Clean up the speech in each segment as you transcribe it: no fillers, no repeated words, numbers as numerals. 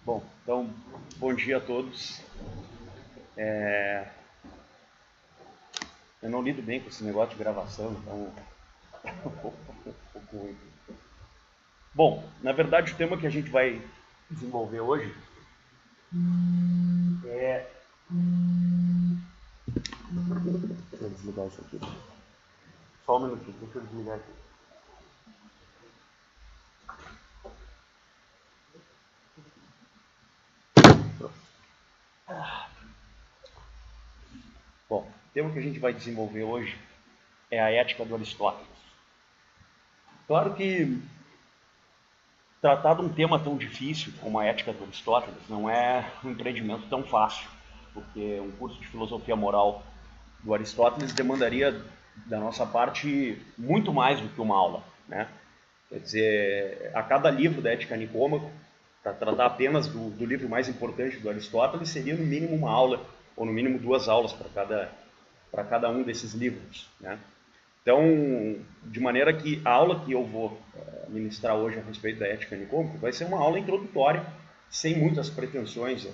Bom, então, bom dia a todos. Eu não lido bem com esse negócio de gravação, então é um pouco ruim. Bom, na verdade o tema que a gente vai desenvolver hoje é... Deixa eu desligar isso aqui. Só um minutinho, deixa eu desligar aqui. Bom, o tema que a gente vai desenvolver hoje é a ética do Aristóteles. Claro que tratar de um tema tão difícil como a ética do Aristóteles não é um empreendimento tão fácil, porque um curso de filosofia moral do Aristóteles demandaria da nossa parte muito mais do que uma aula, né? Quer dizer, a cada livro da Ética Nicômaco, para tratar apenas do livro mais importante do Aristóteles, seria no mínimo uma aula, ou no mínimo 2 aulas para cada um desses livros, né? Então, de maneira que a aula que eu vou ministrar hoje a respeito da Ética Nicômaco vai ser uma aula introdutória, sem muitas pretensões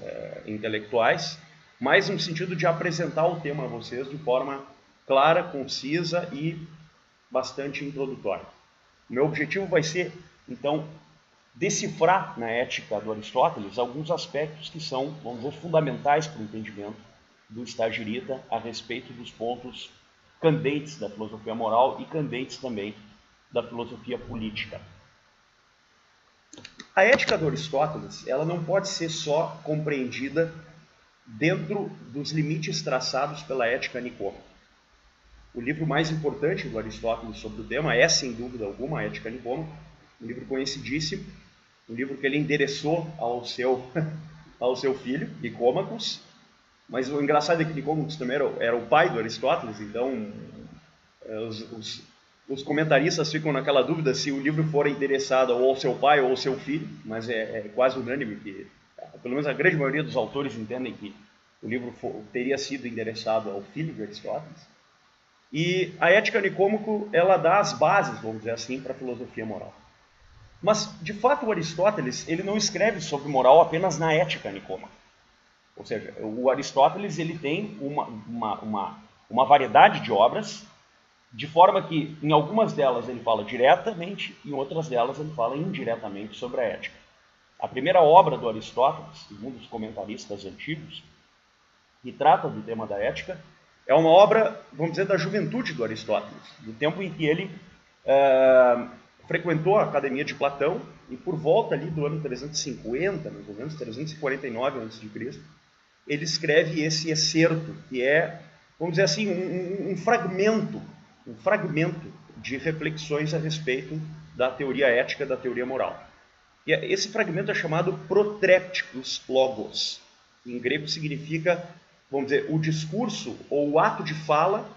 intelectuais, mas no sentido de apresentar o tema a vocês de forma clara, concisa e bastante introdutória. O meu objetivo vai ser, então, decifrar na ética do Aristóteles alguns aspectos que são, vamos dizer, fundamentais para o entendimento do estagirita a respeito dos pontos candentes da filosofia moral e candentes também da filosofia política. A ética do Aristóteles, ela não pode ser só compreendida dentro dos limites traçados pela Ética Nicômaca. O livro mais importante do Aristóteles sobre o tema é, sem dúvida alguma, a Ética Nicômaca, um livro conhecidíssimo, um livro que ele endereçou ao seu filho, Nicômacos, mas o engraçado é que Nicômacos também era o pai do Aristóteles, então os comentaristas ficam naquela dúvida se o livro for endereçado ou ao seu pai ou ao seu filho, mas é quase unânime que, pelo menos a grande maioria dos autores entendem que o livro teria sido endereçado ao filho de Aristóteles. E a Ética Nicômaco, ela dá as bases, vamos dizer assim, para a filosofia moral. Mas, de fato, o Aristóteles ele não escreve sobre moral apenas na Ética Nicômaca. Ou seja, o Aristóteles ele tem uma variedade de obras, de forma que em algumas delas ele fala diretamente e em outras delas ele fala indiretamente sobre a ética. A primeira obra do Aristóteles, segundo os comentaristas antigos, que trata do tema da ética, é uma obra, vamos dizer, da juventude do Aristóteles, do tempo em que ele frequentou a Academia de Platão e por volta ali do ano 350, mais ou menos, 349 a.C., ele escreve esse excerto, que é, vamos dizer assim, um fragmento de reflexões a respeito da teoria ética, da teoria moral. E esse fragmento é chamado Protrepticus Logos, que em grego significa, vamos dizer, o discurso ou o ato de fala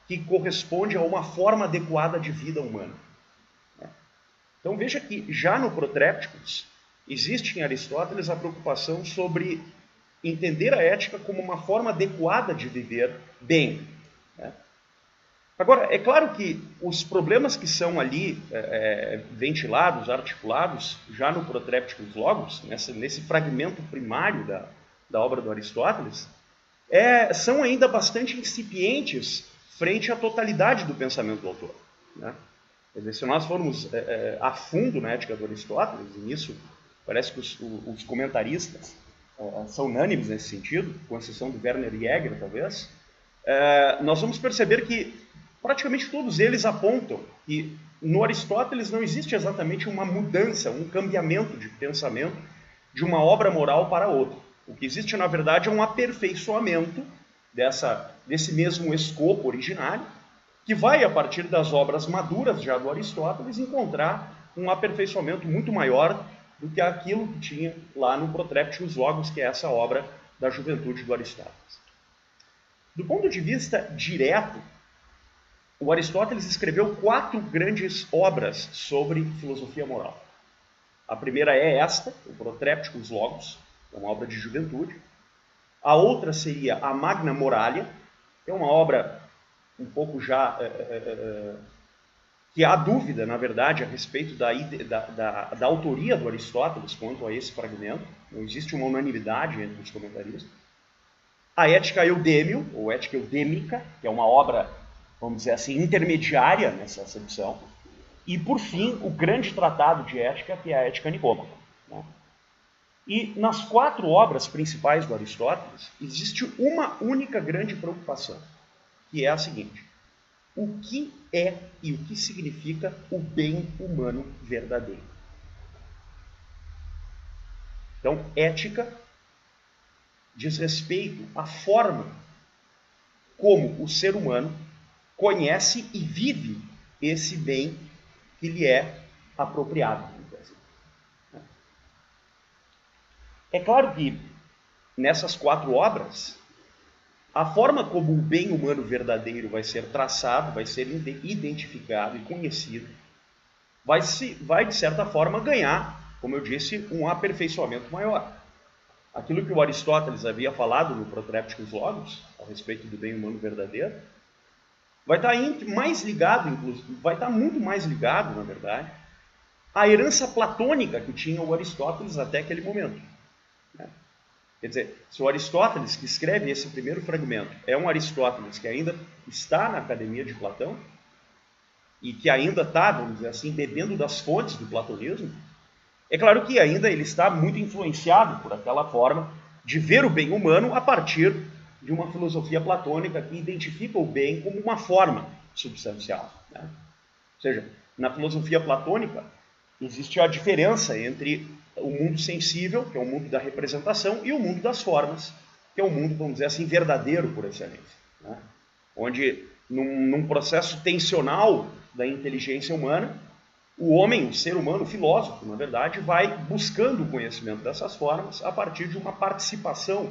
que corresponde a uma forma adequada de vida humana. Então veja que já no Protrepticus existe em Aristóteles a preocupação sobre entender a ética como uma forma adequada de viver bem. Agora, é claro que os problemas que são ali ventilados, articulados, já no Protrepticus Logos, nesse fragmento primário da obra do Aristóteles, são ainda bastante incipientes frente à totalidade do pensamento do autor. Né? Quer dizer, se nós formos a fundo na ética do Aristóteles, e nisso parece que os comentaristas são unânimes nesse sentido, com exceção do Werner Jäger, talvez, nós vamos perceber que praticamente todos eles apontam que no Aristóteles não existe exatamente uma mudança, um cambiamento de pensamento de uma obra moral para outra. O que existe, na verdade, é um aperfeiçoamento desse mesmo escopo originário, que vai, a partir das obras maduras já do Aristóteles, encontrar um aperfeiçoamento muito maior do que aquilo que tinha lá no Protrepticus Logos, que é essa obra da juventude do Aristóteles. Do ponto de vista direto, o Aristóteles escreveu 4 grandes obras sobre filosofia moral. A primeira é esta, o Protrepticus Logos, é uma obra de juventude. A outra seria a Magna Moralia, que é uma obra um pouco já que há dúvida, na verdade, a respeito da autoria do Aristóteles quanto a esse fragmento, não existe uma unanimidade entre os comentaristas. A Ética Eudêmio, ou Ética Eudêmica, que é uma obra, vamos dizer assim, intermediária nessa acepção. E, por fim, o grande tratado de ética, que é a Ética Nicômaca, né? E nas 4 obras principais do Aristóteles, existe uma única grande preocupação, que é a seguinte: o que é e o que significa o bem humano verdadeiro? Então, ética diz respeito à forma como o ser humano conhece e vive esse bem que lhe é apropriado. É claro que nessas 4 obras, a forma como o bem humano verdadeiro vai ser traçado, vai ser identificado e conhecido, vai de certa forma ganhar, como eu disse, um aperfeiçoamento maior. Aquilo que o Aristóteles havia falado no Protrepticus Logos, a respeito do bem humano verdadeiro, vai estar mais ligado, inclusive, vai estar muito mais ligado, na verdade, à herança platônica que tinha o Aristóteles até aquele momento. Quer dizer, se o Aristóteles, que escreve esse primeiro fragmento, é um Aristóteles que ainda está na Academia de Platão, e que ainda está, vamos dizer assim, bebendo das fontes do platonismo, é claro que ainda ele está muito influenciado por aquela forma de ver o bem humano a partir de uma filosofia platônica que identifica o bem como uma forma substancial, né? Ou seja, na filosofia platônica existe a diferença entre o mundo sensível, que é o mundo da representação, e o mundo das formas, que é o mundo, vamos dizer assim, verdadeiro por excelência, né? Onde, num processo tensional da inteligência humana, o homem, o ser humano, o filósofo, na verdade, vai buscando o conhecimento dessas formas a partir de uma participação,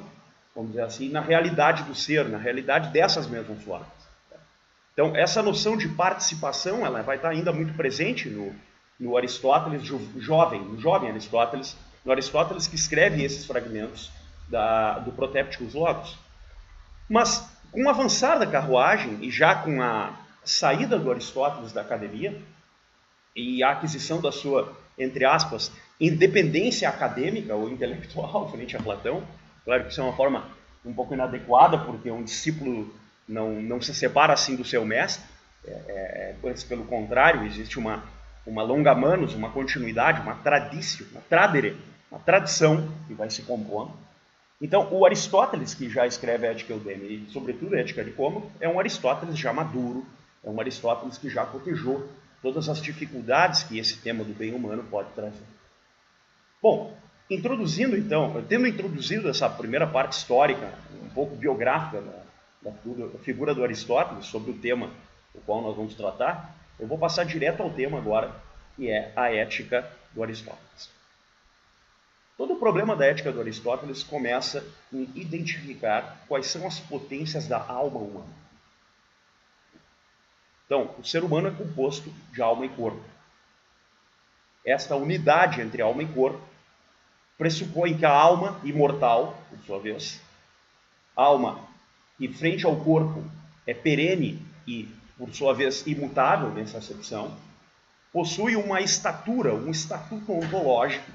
vamos dizer assim, na realidade do ser, na realidade dessas mesmas formas. Então, essa noção de participação, ela vai estar ainda muito presente no Aristóteles jovem, no jovem Aristóteles, no Aristóteles que escreve esses fragmentos do Protépticos Logos. Mas, com o avançar da carruagem e já com a saída do Aristóteles da academia e a aquisição da sua, entre aspas, independência acadêmica ou intelectual frente a Platão, claro que isso é uma forma um pouco inadequada, porque um discípulo não se separa assim do seu mestre, antes pelo contrário, existe uma longa manus, uma continuidade, uma traditio, uma tradere, uma tradição que vai se compondo. Então, o Aristóteles, que já escreve a Ética Eudêmica e, sobretudo, a Ética Nicômaco, é um Aristóteles já maduro, é um Aristóteles que já cotejou todas as dificuldades que esse tema do bem humano pode trazer. Bom, introduzindo então, tendo introduzido essa primeira parte histórica, um pouco biográfica da figura do Aristóteles, sobre o tema do qual nós vamos tratar, eu vou passar direto ao tema agora, que é a ética do Aristóteles. Todo o problema da ética do Aristóteles começa em identificar quais são as potências da alma humana. Então, o ser humano é composto de alma e corpo. Esta unidade entre alma e corpo pressupõe que a alma imortal, por sua vez, alma que frente ao corpo é perene e, por sua vez, imutável nessa acepção, possui uma estatura, um estatuto ontológico,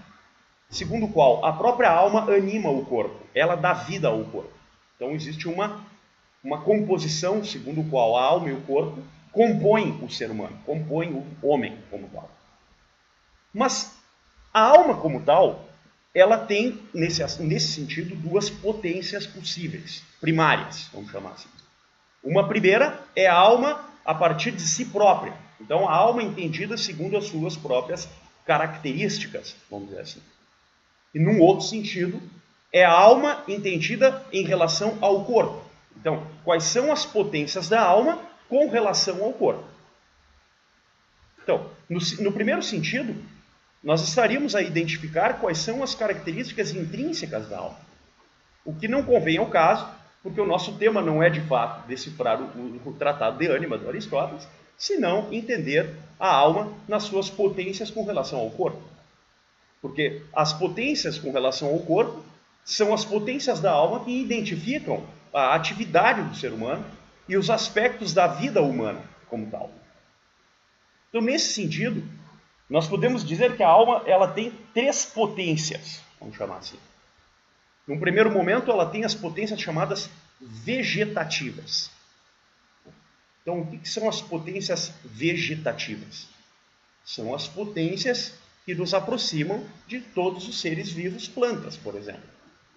segundo o qual a própria alma anima o corpo, ela dá vida ao corpo. Então existe uma composição segundo o qual a alma e o corpo compõem o ser humano, compõem o homem como tal. Mas a alma como tal, ela tem, nesse sentido, 2 potências possíveis, primárias, vamos chamar assim. Uma primeira é a alma a partir de si própria. Então, a alma entendida segundo as suas próprias características, vamos dizer assim. E num outro sentido, é a alma entendida em relação ao corpo. Então, quais são as potências da alma com relação ao corpo? Então, no primeiro sentido, nós estaríamos a identificar quais são as características intrínsecas da alma. O que não convém ao caso, porque o nosso tema não é, de fato, decifrar o Tratado de Ânima do Aristóteles, senão entender a alma nas suas potências com relação ao corpo. Porque as potências com relação ao corpo são as potências da alma que identificam a atividade do ser humano e os aspectos da vida humana como tal. Então, nesse sentido, nós podemos dizer que a alma ela tem três potências, vamos chamar assim. Num primeiro momento, ela tem as potências chamadas vegetativas. Então, o que são as potências vegetativas? São as potências que nos aproximam de todos os seres vivos, plantas, por exemplo,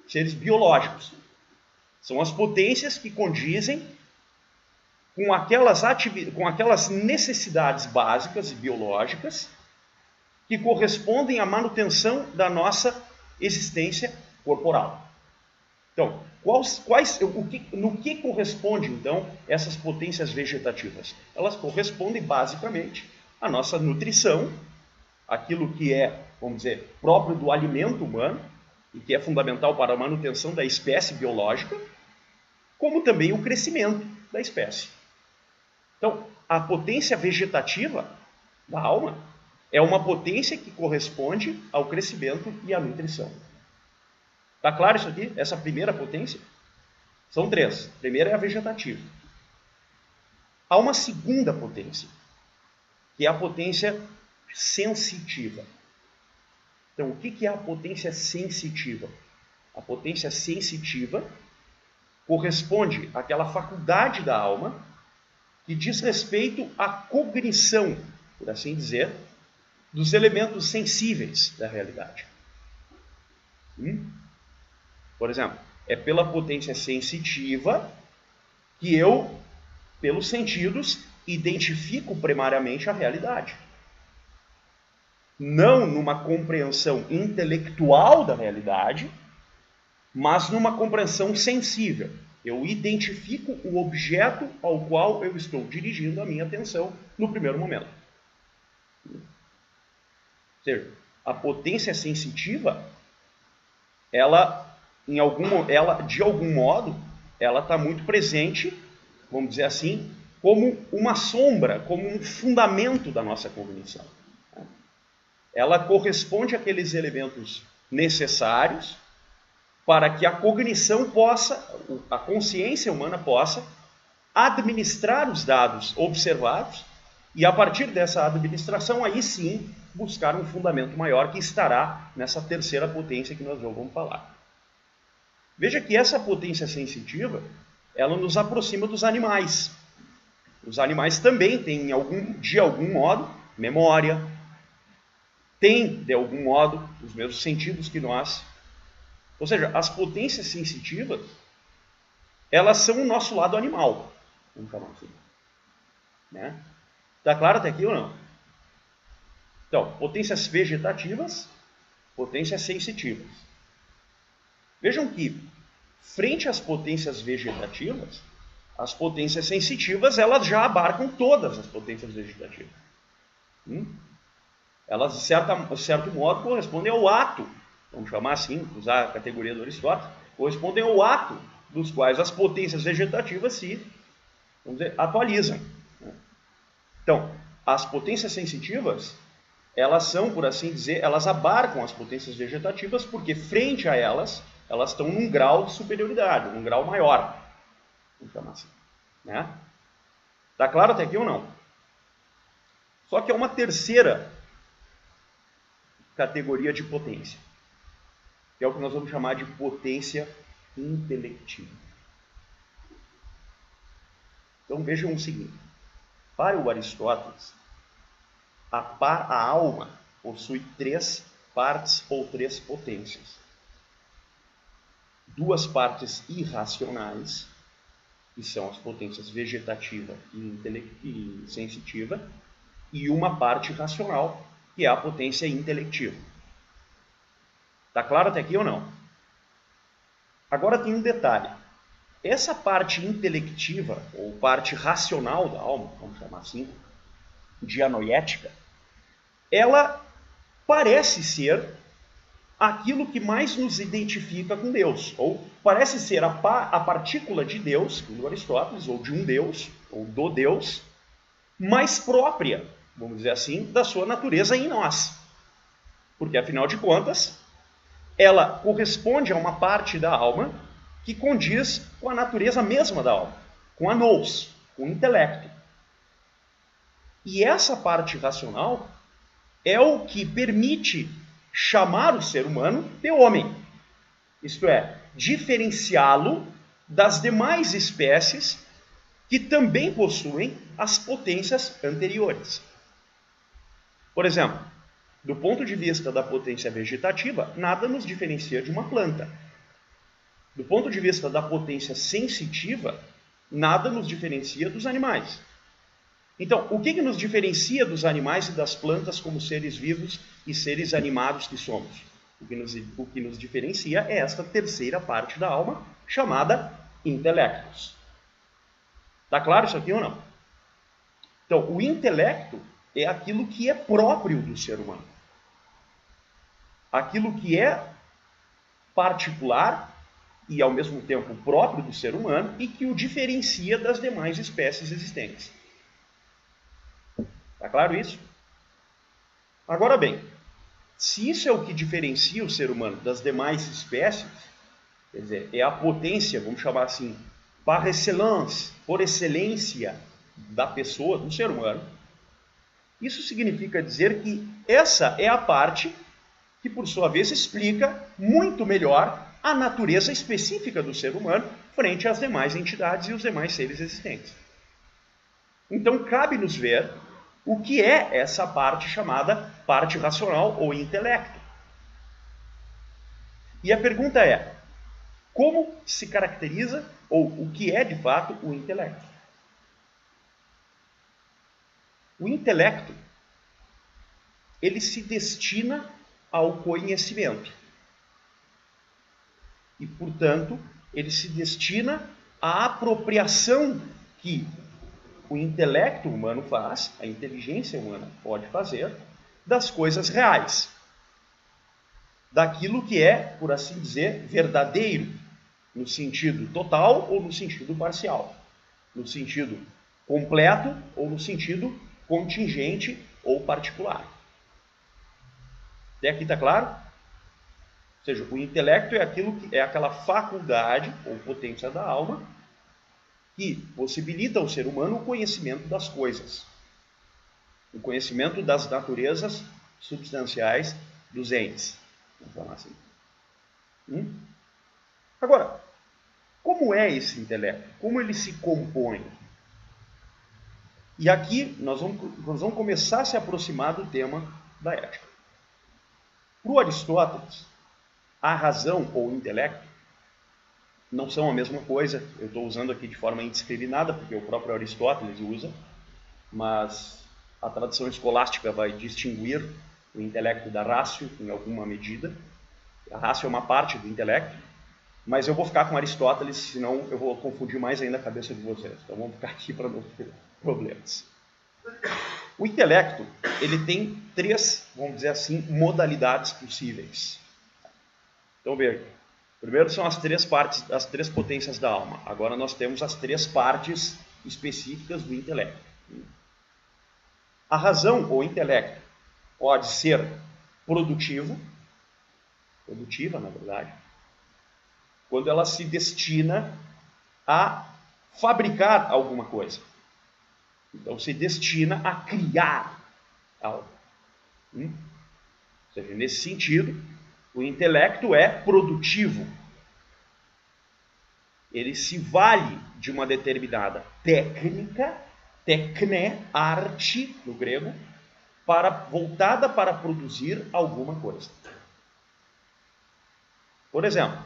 seres biológicos. São as potências que condizem com aquelas necessidades básicas e biológicas que correspondem à manutenção da nossa existência corporal. Então, no que corresponde, então, essas potências vegetativas? Elas correspondem, basicamente, à nossa nutrição, aquilo que é, vamos dizer, próprio do alimento humano, e que é fundamental para a manutenção da espécie biológica, como também o crescimento da espécie. Então, a potência vegetativa da alma é uma potência que corresponde ao crescimento e à nutrição. Está claro isso aqui? Essa primeira potência? São três. A primeira é a vegetativa. Há uma segunda potência, que é a potência sensitiva. Então, o que é a potência sensitiva? A potência sensitiva corresponde àquela faculdade da alma que diz respeito à cognição, por assim dizer, dos elementos sensíveis da realidade. Por exemplo, é pela potência sensitiva que eu, pelos sentidos, identifico primariamente a realidade. Não numa compreensão intelectual da realidade, mas numa compreensão sensível. Eu identifico o objeto ao qual eu estou dirigindo a minha atenção no primeiro momento. Ou seja, a potência sensitiva, de algum modo, ela está muito presente, vamos dizer assim, como uma sombra, como um fundamento da nossa cognição. Ela corresponde àqueles elementos necessários para que a cognição possa, a consciência humana possa administrar os dados observados e, a partir dessa administração, aí sim, buscar um fundamento maior que estará nessa terceira potência que nós já vamos falar. Veja que essa potência sensitiva, ela nos aproxima dos animais. Os animais também têm, de algum modo, memória, têm, de algum modo, os mesmos sentidos que nós. Ou seja, as potências sensitivas, elas são o nosso lado animal. Vamos chamar assim. Né? Está claro até aqui ou não? Então, potências vegetativas, potências sensitivas. Vejam que, frente às potências vegetativas, as potências sensitivas, elas já abarcam todas as potências vegetativas. Elas, de certo modo, correspondem ao ato, vamos chamar assim, usar a categoria do Aristóteles, correspondem ao ato dos quais as potências vegetativas se, vamos dizer, atualizam. Então, as potências sensitivas, elas são, por assim dizer, elas abarcam as potências vegetativas porque, frente a elas estão num grau de superioridade, num grau maior. Vamos chamar assim. Né? Tá claro até aqui ou não? Só que é uma terceira categoria de potência, que é o que nós vamos chamar de potência intelectiva. Então vejam o seguinte, para o Aristóteles, a alma possui três partes ou três potências. Duas partes irracionais, que são as potências vegetativa e sensitiva, e uma parte racional, que é a potência intelectiva. Está claro até aqui ou não? Agora tem um detalhe. Essa parte intelectiva, ou parte racional da alma, vamos chamar assim, dianoética, ela parece ser aquilo que mais nos identifica com Deus, ou parece ser a partícula de Deus, do Aristóteles, ou de um Deus, ou do Deus, mais própria, vamos dizer assim, da sua natureza em nós. Porque, afinal de contas, ela corresponde a uma parte da alma que condiz com a natureza mesma da alma, com a nous, com o intelecto. E essa parte racional é o que permite chamar o ser humano de homem. Isto é, diferenciá-lo das demais espécies que também possuem as potências anteriores. Por exemplo, do ponto de vista da potência vegetativa, nada nos diferencia de uma planta. Do ponto de vista da potência sensitiva, nada nos diferencia dos animais. Então, o que nos diferencia dos animais e das plantas como seres vivos e seres animados que somos? O que nos diferencia é esta terceira parte da alma, chamada intelectos. Está claro isso aqui ou não? Então, o intelecto é aquilo que é próprio do ser humano. Aquilo que é particular e, ao mesmo tempo, próprio do ser humano e que o diferencia das demais espécies existentes. Está claro isso? Agora bem, se isso é o que diferencia o ser humano das demais espécies, quer dizer, é a potência, vamos chamar assim, par excellence, por excelência da pessoa, do ser humano, isso significa dizer que essa é a parte que, por sua vez, explica muito melhor a natureza específica do ser humano frente às demais entidades e os demais seres existentes. Então, cabe-nos ver o que é essa parte chamada parte racional ou intelecto. E a pergunta é, como se caracteriza, ou o que é de fato o intelecto? O intelecto, ele se destina ao conhecimento. E, portanto, ele se destina à apropriação que o intelecto humano faz, a inteligência humana pode fazer, das coisas reais. Daquilo que é, por assim dizer, verdadeiro, no sentido total ou no sentido parcial. No sentido completo ou no sentido contingente ou particular. Até aqui está claro? Ou seja, o intelecto é aquilo que é aquela faculdade ou potência da alma que possibilita ao ser humano o conhecimento das coisas, o conhecimento das naturezas substanciais dos entes. Vamos falar assim. Agora, como é esse intelecto? Como ele se compõe? E aqui nós vamos começar a se aproximar do tema da ética. Para o Aristóteles, a razão ou o intelecto não são a mesma coisa. Eu estou usando aqui de forma indiscriminada, porque o próprio Aristóteles usa, mas a tradição escolástica vai distinguir o intelecto da ratio em alguma medida. A ratio é uma parte do intelecto, mas eu vou ficar com Aristóteles, senão eu vou confundir mais ainda a cabeça de vocês. Então vamos ficar aqui para não ter problemas. O intelecto, ele tem três, vamos dizer assim, modalidades possíveis. Então veja, primeiro são as três partes, as três potências da alma. Agora nós temos as três partes específicas do intelecto. A razão ou intelecto pode ser produtiva, na verdade, quando ela se destina a fabricar alguma coisa. Então se destina a criar algo. Ou seja, nesse sentido, o intelecto é produtivo. Ele se vale de uma determinada técnica, tecne, arte, no grego, voltada para produzir alguma coisa. Por exemplo,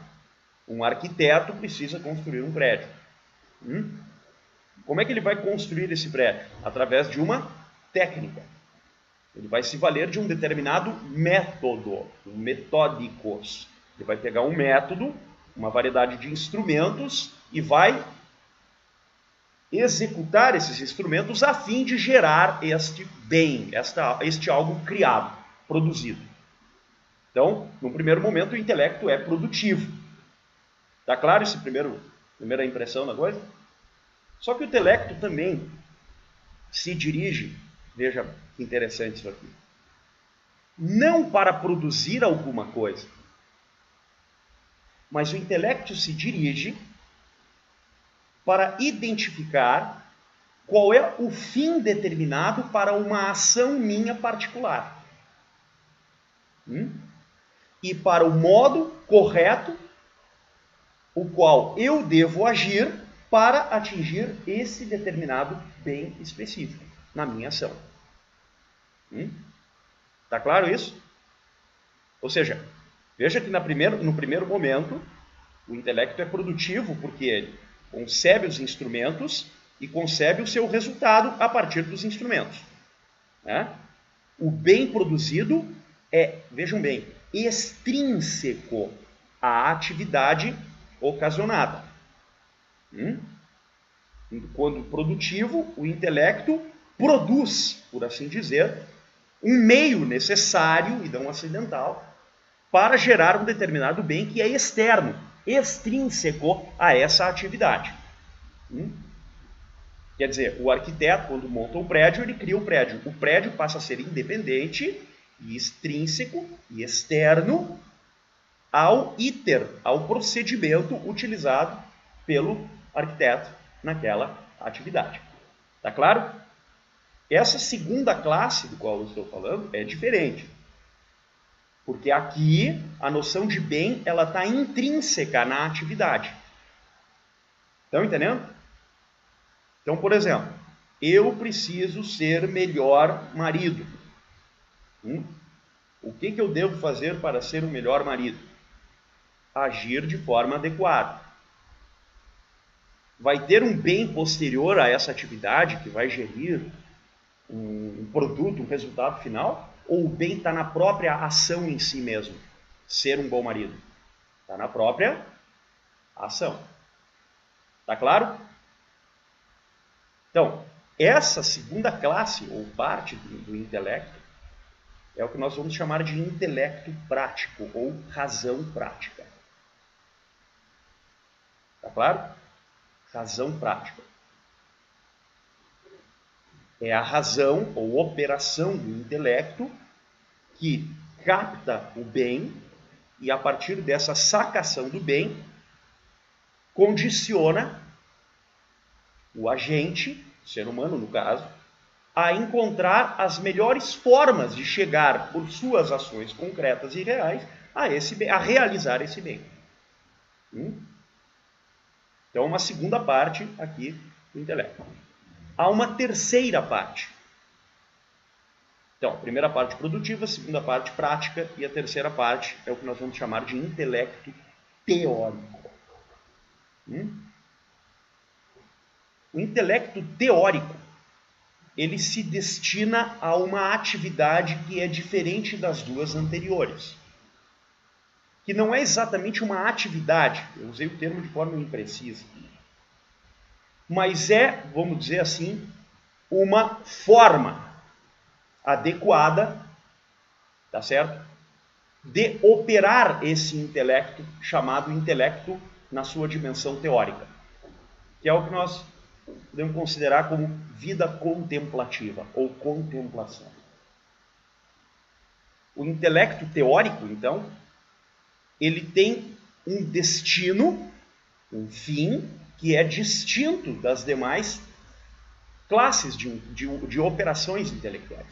um arquiteto precisa construir um prédio. Como é que ele vai construir esse prédio? Através de uma técnica. Ele vai se valer de um determinado método, metódicos. Ele vai pegar um método, uma variedade de instrumentos e vai executar esses instrumentos a fim de gerar este bem, este algo criado, produzido. Então, no primeiro momento, o intelecto é produtivo. Está claro essa primeira impressão da coisa? Só que o intelecto também se dirige, veja que interessante isso aqui, não para produzir alguma coisa, mas o intelecto se dirige para identificar qual é o fim determinado para uma ação minha particular. E para o modo correto, o qual eu devo agir para atingir esse determinado bem específico na minha ação. Tá claro isso? Ou seja, veja que no primeiro momento, o intelecto é produtivo porque ele concebe os instrumentos e concebe o seu resultado a partir dos instrumentos. Né? O bem produzido é, vejam bem, extrínseco à atividade ocasionada. Quando produtivo, o intelecto produz, por assim dizer, um meio necessário e não acidental para gerar um determinado bem que é externo, extrínseco a essa atividade. Quer dizer, o arquiteto, quando monta um prédio, ele cria o prédio. O prédio passa a ser independente e extrínseco e externo ao iter, ao procedimento utilizado pelo arquiteto naquela atividade. Tá claro? Essa segunda classe do qual eu estou falando é diferente. Porque aqui a noção de bem ela está intrínseca na atividade. Estão entendendo? Então, por exemplo, eu preciso ser melhor marido. O que eu devo fazer para ser um melhor marido? Agir de forma adequada. Vai ter um bem posterior a essa atividade que vai gerir um produto, um resultado final? Ou o bem está na própria ação em si mesmo? Ser um bom marido. Está na própria ação. Tá claro? Então, essa segunda classe, ou parte do intelecto, é o que nós vamos chamar de intelecto prático, ou razão prática. Tá claro? Razão prática. É a razão ou operação do intelecto que capta o bem e, a partir dessa sacação do bem, condiciona o agente, o ser humano no caso, a encontrar as melhores formas de chegar por suas ações concretas e reais a realizar esse bem. Então, uma segunda parte aqui do intelecto. Há uma terceira parte. Então, a primeira parte produtiva, a segunda parte prática e a terceira parte é o que nós vamos chamar de intelecto teórico. O intelecto teórico, ele se destina a uma atividade que é diferente das duas anteriores. Que não é exatamente uma atividade, eu usei o termo de forma imprecisa, mas é, vamos dizer assim, uma forma adequada, tá certo? De operar esse intelecto, chamado intelecto na sua dimensão teórica, que é o que nós podemos considerar como vida contemplativa ou contemplação. O intelecto teórico, então, ele tem um destino, um fim, que é distinto das demais classes de operações intelectuais.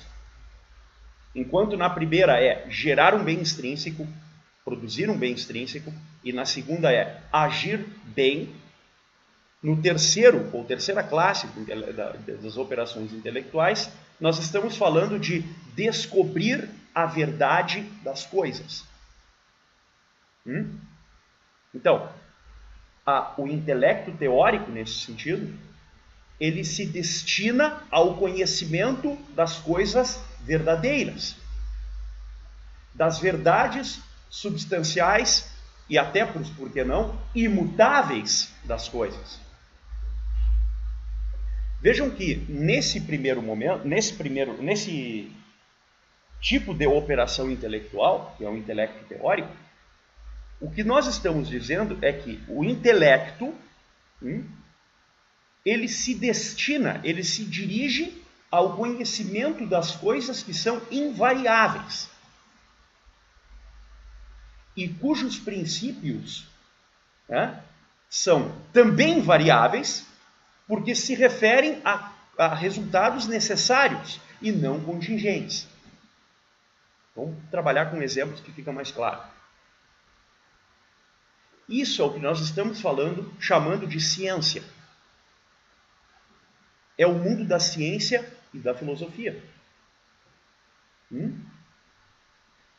Enquanto na primeira é gerar um bem extrínseco, produzir um bem extrínseco, e na segunda é agir bem, no terceiro, ou terceira classe das operações intelectuais, nós estamos falando de descobrir a verdade das coisas. Então, o intelecto teórico, nesse sentido, ele se destina ao conhecimento das coisas verdadeiras, das verdades substanciais e até, por que não, imutáveis das coisas. Vejam que nesse primeiro momento, nesse tipo de operação intelectual, que é o intelecto teórico, o que nós estamos dizendo é que o intelecto, ele se destina, ele se dirige ao conhecimento das coisas que são invariáveis e cujos princípios são também variáveis, porque se referem a resultados necessários e não contingentes. Vamos trabalhar com exemplos que fica mais claro. Isso é o que nós estamos falando, chamando de ciência. É o mundo da ciência e da filosofia.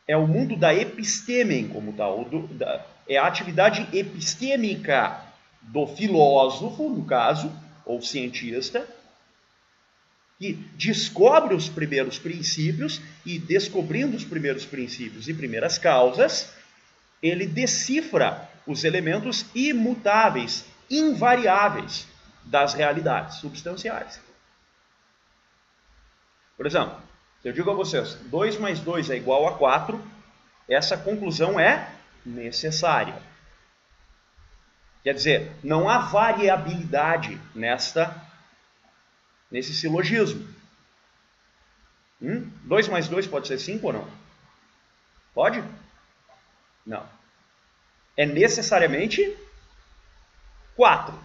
É o mundo da episteme como tal. É a atividade epistêmica do filósofo, no caso, ou cientista, que descobre os primeiros princípios e, descobrindo os primeiros princípios e primeiras causas, ele decifra os elementos imutáveis, invariáveis das realidades substanciais. Por exemplo, se eu digo a vocês, 2 mais 2 é igual a 4, essa conclusão é necessária. Quer dizer, não há variabilidade nesse silogismo. 2 mais 2 pode ser 5 ou não? Pode? Não. É necessariamente 4.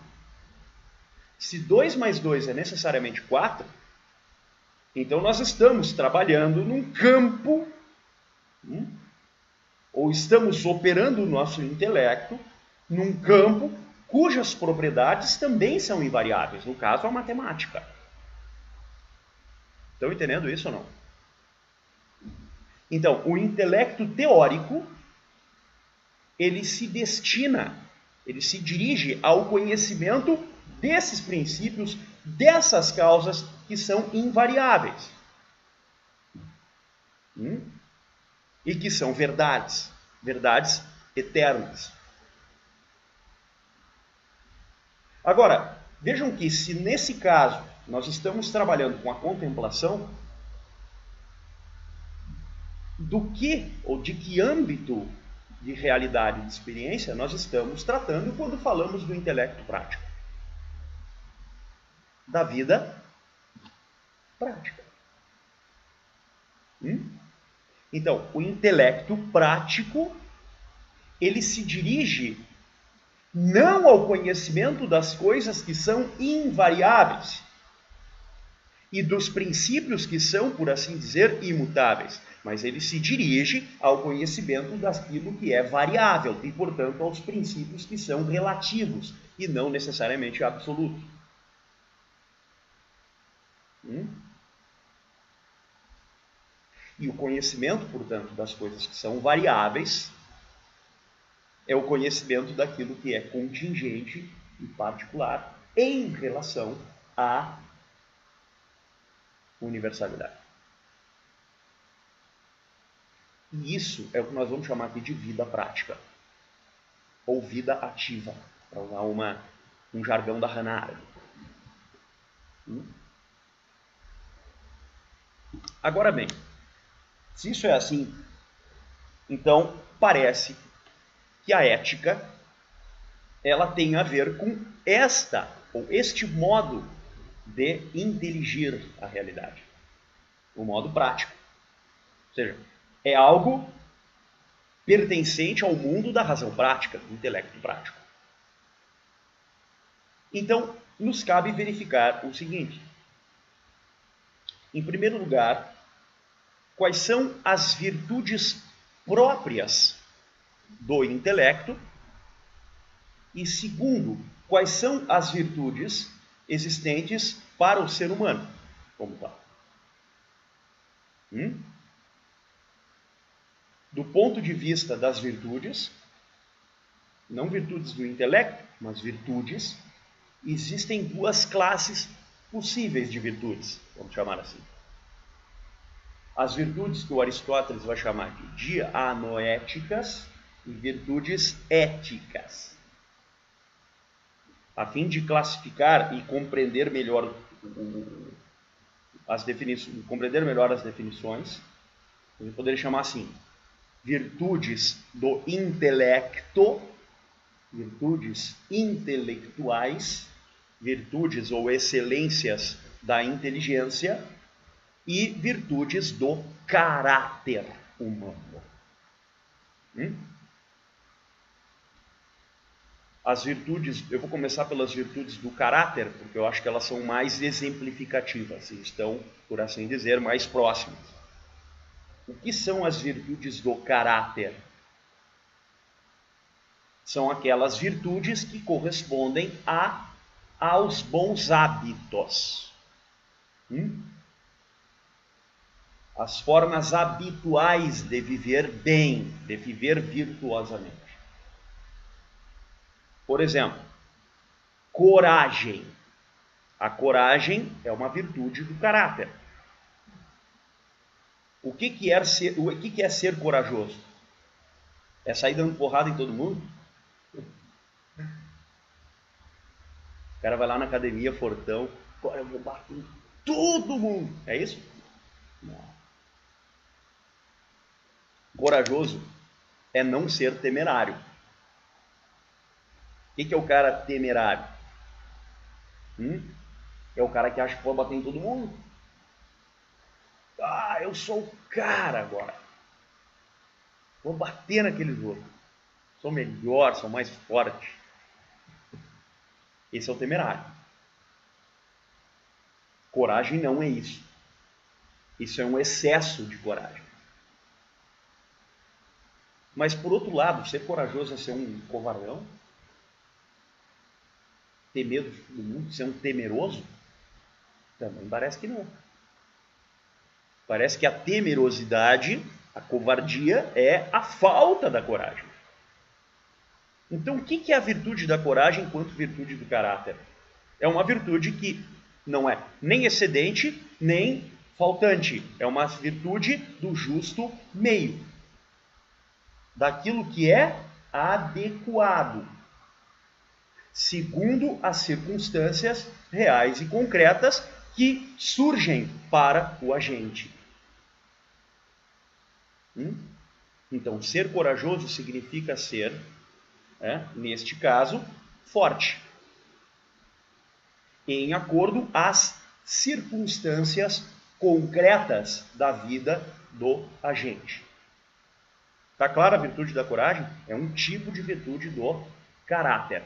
Se 2 mais 2 é necessariamente 4, então nós estamos trabalhando num campo, ou estamos operando o nosso intelecto num campo cujas propriedades também são invariáveis, no caso a matemática. Estão entendendo isso ou não? Então, o intelecto teórico, ele se destina, ele se dirige ao conhecimento desses princípios, dessas causas que são invariáveis. E que são verdades eternas. Agora, vejam que se nesse caso nós estamos trabalhando com a contemplação, do que ou de que âmbito de realidade e de experiência nós estamos tratando quando falamos do intelecto prático? Da vida prática. Então, o intelecto prático, ele se dirige não ao conhecimento das coisas que são invariáveis e dos princípios que são, por assim dizer, imutáveis, mas ele se dirige ao conhecimento daquilo que é variável e, portanto, aos princípios que são relativos e não necessariamente absolutos. E o conhecimento, portanto, das coisas que são variáveis é o conhecimento daquilo que é contingente e particular em relação à universalidade. E isso é o que nós vamos chamar aqui de vida prática, ou vida ativa, para usar um jargão da Hannah Arendt. Agora bem, se isso é assim, então parece que a ética ela tem a ver com este modo de inteligir a realidade, o modo prático. Ou seja, é algo pertencente ao mundo da razão prática, do intelecto prático. Então, nos cabe verificar o seguinte. Em primeiro lugar, quais são as virtudes próprias do intelecto? E segundo, quais são as virtudes existentes para o ser humano como tal? Do ponto de vista das virtudes, não virtudes do intelecto, mas virtudes, existem duas classes possíveis de virtudes, vamos chamar assim. As virtudes que o Aristóteles vai chamar de dianoéticas e virtudes éticas. A fim de classificar e compreender melhor as definições, a gente poderia chamar assim: virtudes do intelecto, virtudes intelectuais, virtudes ou excelências da inteligência e virtudes do caráter humano. as virtudes, eu vou começar pelas virtudes do caráter, porque eu acho que elas são mais exemplificativas e estão, por assim dizer, mais próximas. O que são as virtudes do caráter? São aquelas virtudes que correspondem aos bons hábitos. As formas habituais de viver bem, de viver virtuosamente. Por exemplo, coragem. A coragem é uma virtude do caráter. O que é ser corajoso? É sair dando porrada em todo mundo? O cara vai lá na academia, fortão, agora eu vou bater em todo mundo. É isso? Não. Corajoso é não ser temerário. O que é o cara temerário? É o cara que acha que pode bater em todo mundo. Ah, eu sou o cara agora. Vou bater naquele jogo. Sou melhor, sou mais forte. Esse é o temerário. Coragem não é isso. Isso é um excesso de coragem. Mas, por outro lado, ser corajoso é ser um covardão? Ter medo de todo mundo? Ser um temeroso? Também parece que não. Parece que a temerosidade, a covardia, é a falta da coragem. Então, o que é a virtude da coragem enquanto virtude do caráter? É uma virtude que não é nem excedente, nem faltante. É uma virtude do justo meio. Daquilo que é adequado, segundo as circunstâncias reais e concretas que surgem para o agente. Então, ser corajoso significa ser, neste caso, forte, em acordo às circunstâncias concretas da vida do agente. Está clara a virtude da coragem? É um tipo de virtude do caráter.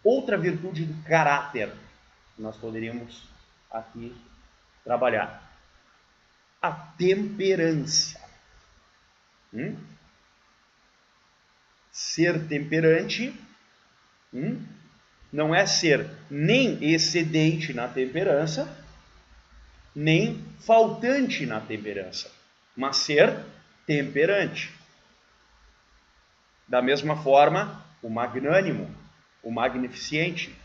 Outra virtude do caráter nós poderíamos aqui trabalhar. A temperança. Ser temperante não é ser nem excedente na temperança, nem faltante na temperança, mas ser temperante. Da mesma forma, o magnânimo, o magnificente,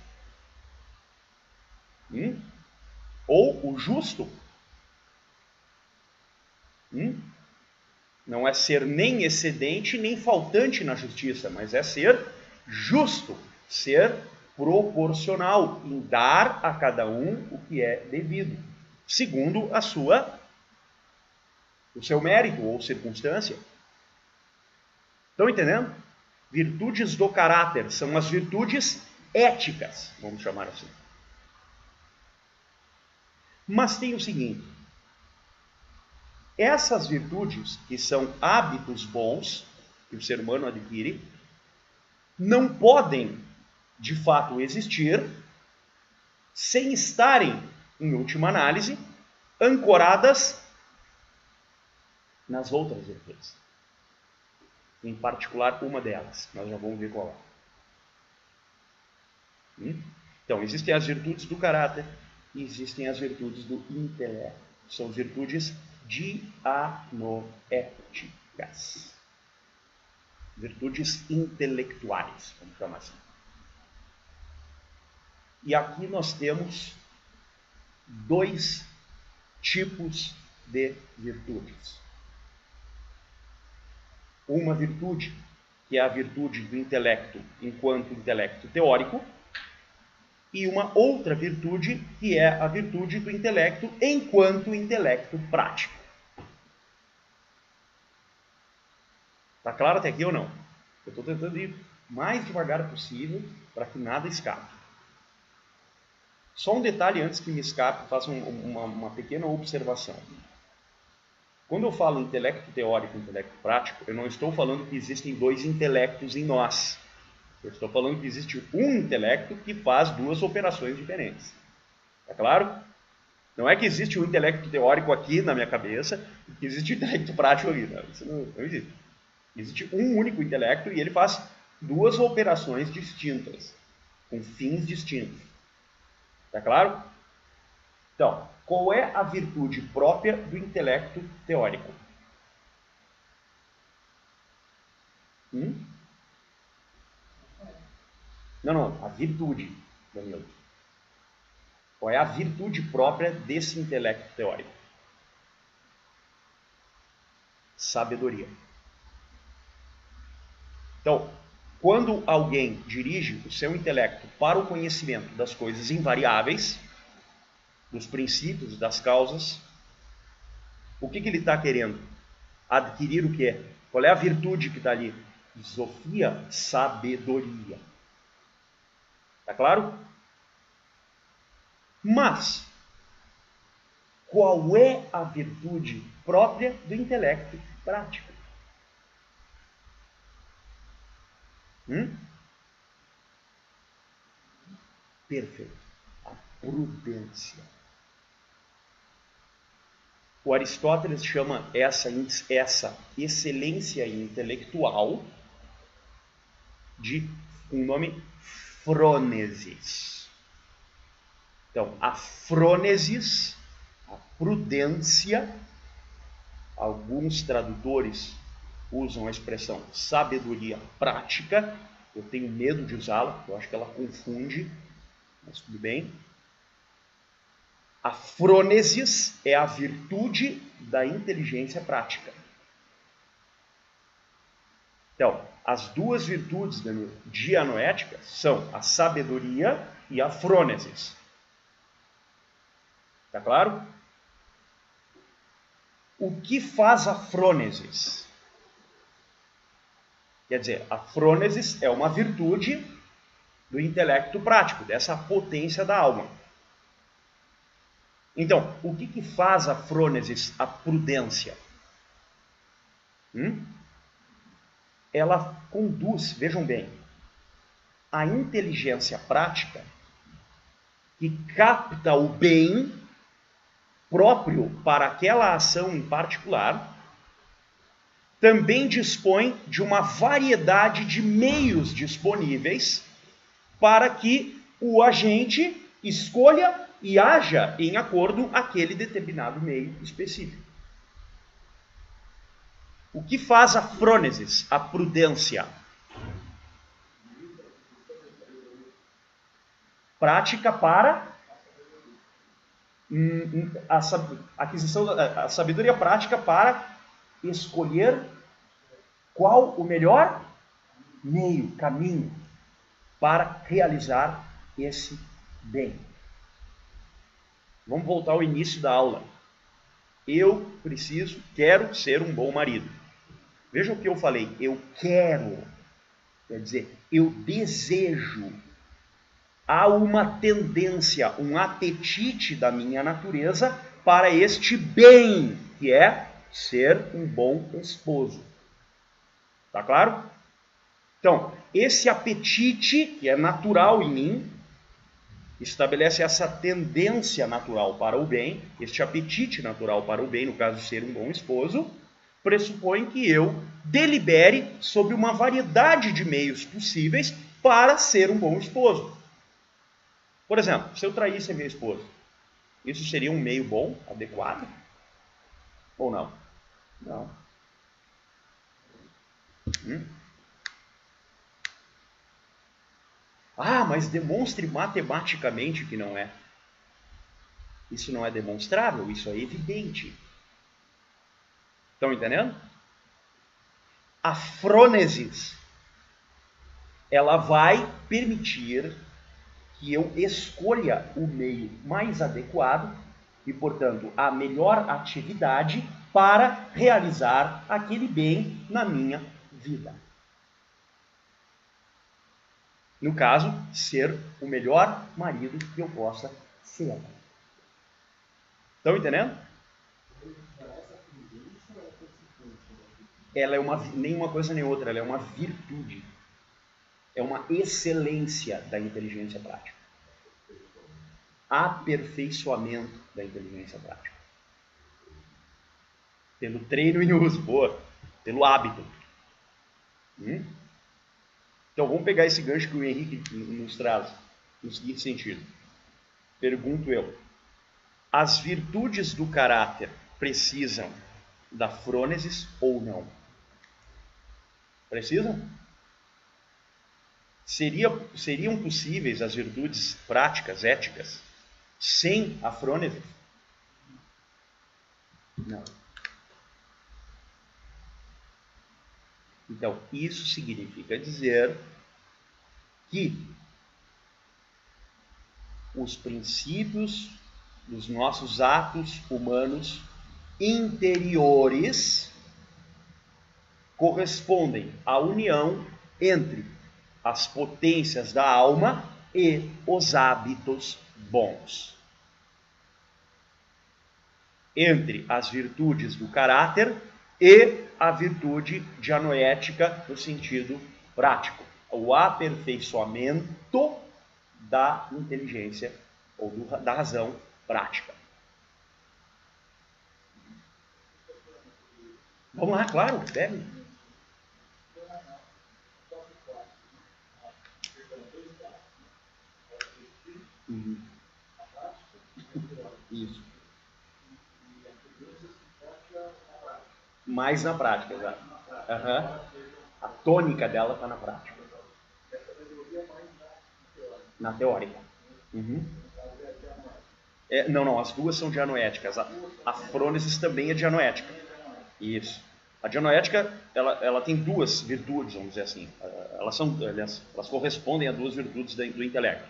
ou o justo. Não é ser nem excedente nem faltante na justiça, mas é ser justo, ser proporcional, em dar a cada um o que é devido, segundo o seu mérito ou circunstância. Estão entendendo? Virtudes do caráter são as virtudes éticas, vamos chamar assim. Mas tem o seguinte: essas virtudes, que são hábitos bons, que o ser humano adquire, não podem, de fato, existir sem estarem, em última análise, ancoradas nas outras virtudes. Em particular, uma delas. Nós já vamos ver qual é. Então, existem as virtudes do caráter e existem as virtudes do intelecto. São virtudes dianoéticas. Virtudes intelectuais, vamos chamar assim. E aqui nós temos dois tipos de virtudes. Uma virtude, que é a virtude do intelecto enquanto intelecto teórico, e uma outra virtude, que é a virtude do intelecto enquanto intelecto prático. Está claro até aqui ou não? Eu estou tentando ir mais devagar possível para que nada escape. Só um detalhe antes que me escape, faço uma pequena observação. Quando eu falo intelecto teórico e intelecto prático, eu não estou falando que existem dois intelectos em nós. Eu estou falando que existe um intelecto que faz duas operações diferentes. É claro? Não é que existe um intelecto teórico aqui na minha cabeça e que existe um intelecto prático aqui. Não, isso não existe. Existe um único intelecto e ele faz duas operações distintas, com fins distintos. Tá claro? Então, qual é a virtude própria do intelecto teórico? Não, a virtude, Danilo. Qual é a virtude própria desse intelecto teórico? Sabedoria. Então, quando alguém dirige o seu intelecto para o conhecimento das coisas invariáveis, dos princípios, das causas, o que ele está querendo? Adquirir o quê? Qual é a virtude que está ali? Sofia, sabedoria. Tá claro? Mas, qual é a virtude própria do intelecto prático? Perfeito. A prudência. O Aristóteles chama essa excelência intelectual de um nome frônesis. Então, a frônesis, a prudência, alguns tradutores usam a expressão sabedoria prática. Eu tenho medo de usá-la, eu acho que ela confunde, mas tudo bem. A frônesis é a virtude da inteligência prática. Então, as duas virtudes dianoéticas são a sabedoria e a frônesis. Tá claro? O que faz a frônesis? Quer dizer, a frônesis é uma virtude do intelecto prático, dessa potência da alma. Então, o que faz a frônesis, a prudência? Ela conduz, vejam bem, a inteligência prática que capta o bem próprio para aquela ação em particular, também dispõe de uma variedade de meios disponíveis para que o agente escolha e haja em acordo aquele determinado meio específico. O que faz a frônesis, a prudência? Prática para a sabedoria prática para escolher qual o melhor meio, caminho para realizar esse bem. Vamos voltar ao início da aula. Eu quero ser um bom marido. Veja o que eu falei, eu quero, quer dizer, eu desejo. Há uma tendência, um apetite da minha natureza para este bem, que é ser um bom esposo. Tá claro? Então, esse apetite, que é natural em mim, estabelece essa tendência natural para o bem, este apetite natural para o bem, no caso de ser um bom esposo, pressupõe que eu delibere sobre uma variedade de meios possíveis para ser um bom esposo. Por exemplo, se eu traísse a minha esposa, isso seria um meio bom, adequado? Ou não? Não. Ah, mas demonstre matematicamente que não é. Isso não é demonstrável, isso é evidente. Estão entendendo? A frônesis, ela vai permitir que eu escolha o meio mais adequado e, portanto, a melhor atividade para realizar aquele bem na minha vida. No caso, ser o melhor marido que eu possa ser. Estão entendendo? Ela é nem uma coisa nem outra, ela é uma virtude. É uma excelência da inteligência prática. Aperfeiçoamento da inteligência prática. Pelo treino e uso, boa. Pelo hábito. Então vamos pegar esse gancho que o Henrique nos traz no seguinte sentido. Pergunto eu: as virtudes do caráter precisam da frônesis ou não? Precisam? Seriam possíveis as virtudes práticas, éticas, sem a frônesis? Não. Então, isso significa dizer que os princípios dos nossos atos humanos interiores correspondem à união entre as potências da alma e os hábitos bons. Entre as virtudes do caráter e a virtude dianoética no sentido prático. O aperfeiçoamento da inteligência ou da razão prática. Vamos lá, claro, pega. Isso. Mais na prática, exato. A tônica dela está na prática. Na teórica. Não, as duas são dianoéticas. A frônesis também é dianoética. Isso. A dianoética, ela tem duas virtudes, vamos dizer assim. Elas correspondem a duas virtudes do intelecto.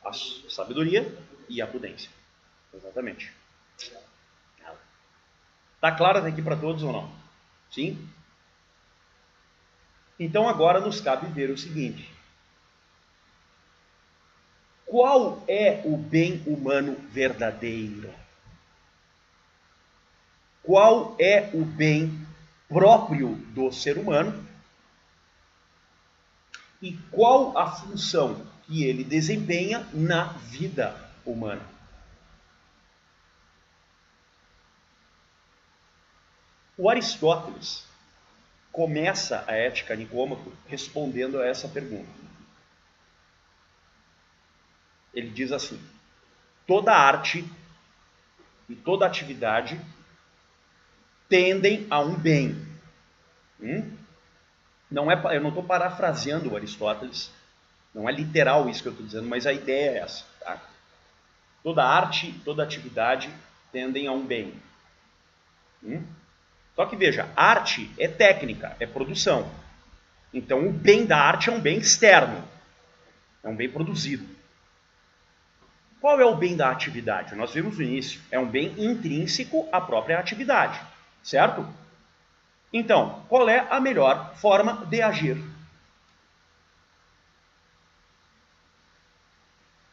A sabedoria e a prudência. Exatamente. Está claro até aqui para todos ou não? Sim? Então agora nos cabe ver o seguinte. Qual é o bem humano verdadeiro? Qual é o bem próprio do ser humano? E qual a função que ele desempenha na vida humana? O Aristóteles começa a Ética Nicômaco respondendo a essa pergunta. Ele diz assim: toda arte e toda atividade tendem a um bem. Eu não estou parafraseando o Aristóteles, não é literal isso que eu estou dizendo, mas a ideia é essa. Tá? Toda arte e toda atividade tendem a um bem. Só que veja, arte é técnica, é produção. Então o bem da arte é um bem externo, é um bem produzido. Qual é o bem da atividade? Nós vimos no início, é um bem intrínseco à própria atividade, certo? Então, qual é a melhor forma de agir?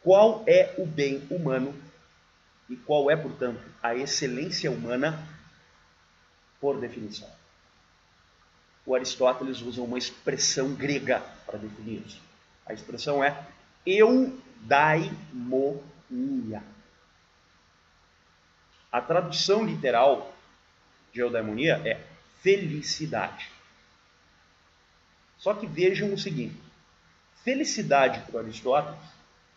Qual é o bem humano e qual é, portanto, a excelência humana por definição? O Aristóteles usa uma expressão grega para definir isso. A expressão é eudaimonia. A tradução literal de eudaimonia é felicidade. Só que vejam o seguinte: felicidade para Aristóteles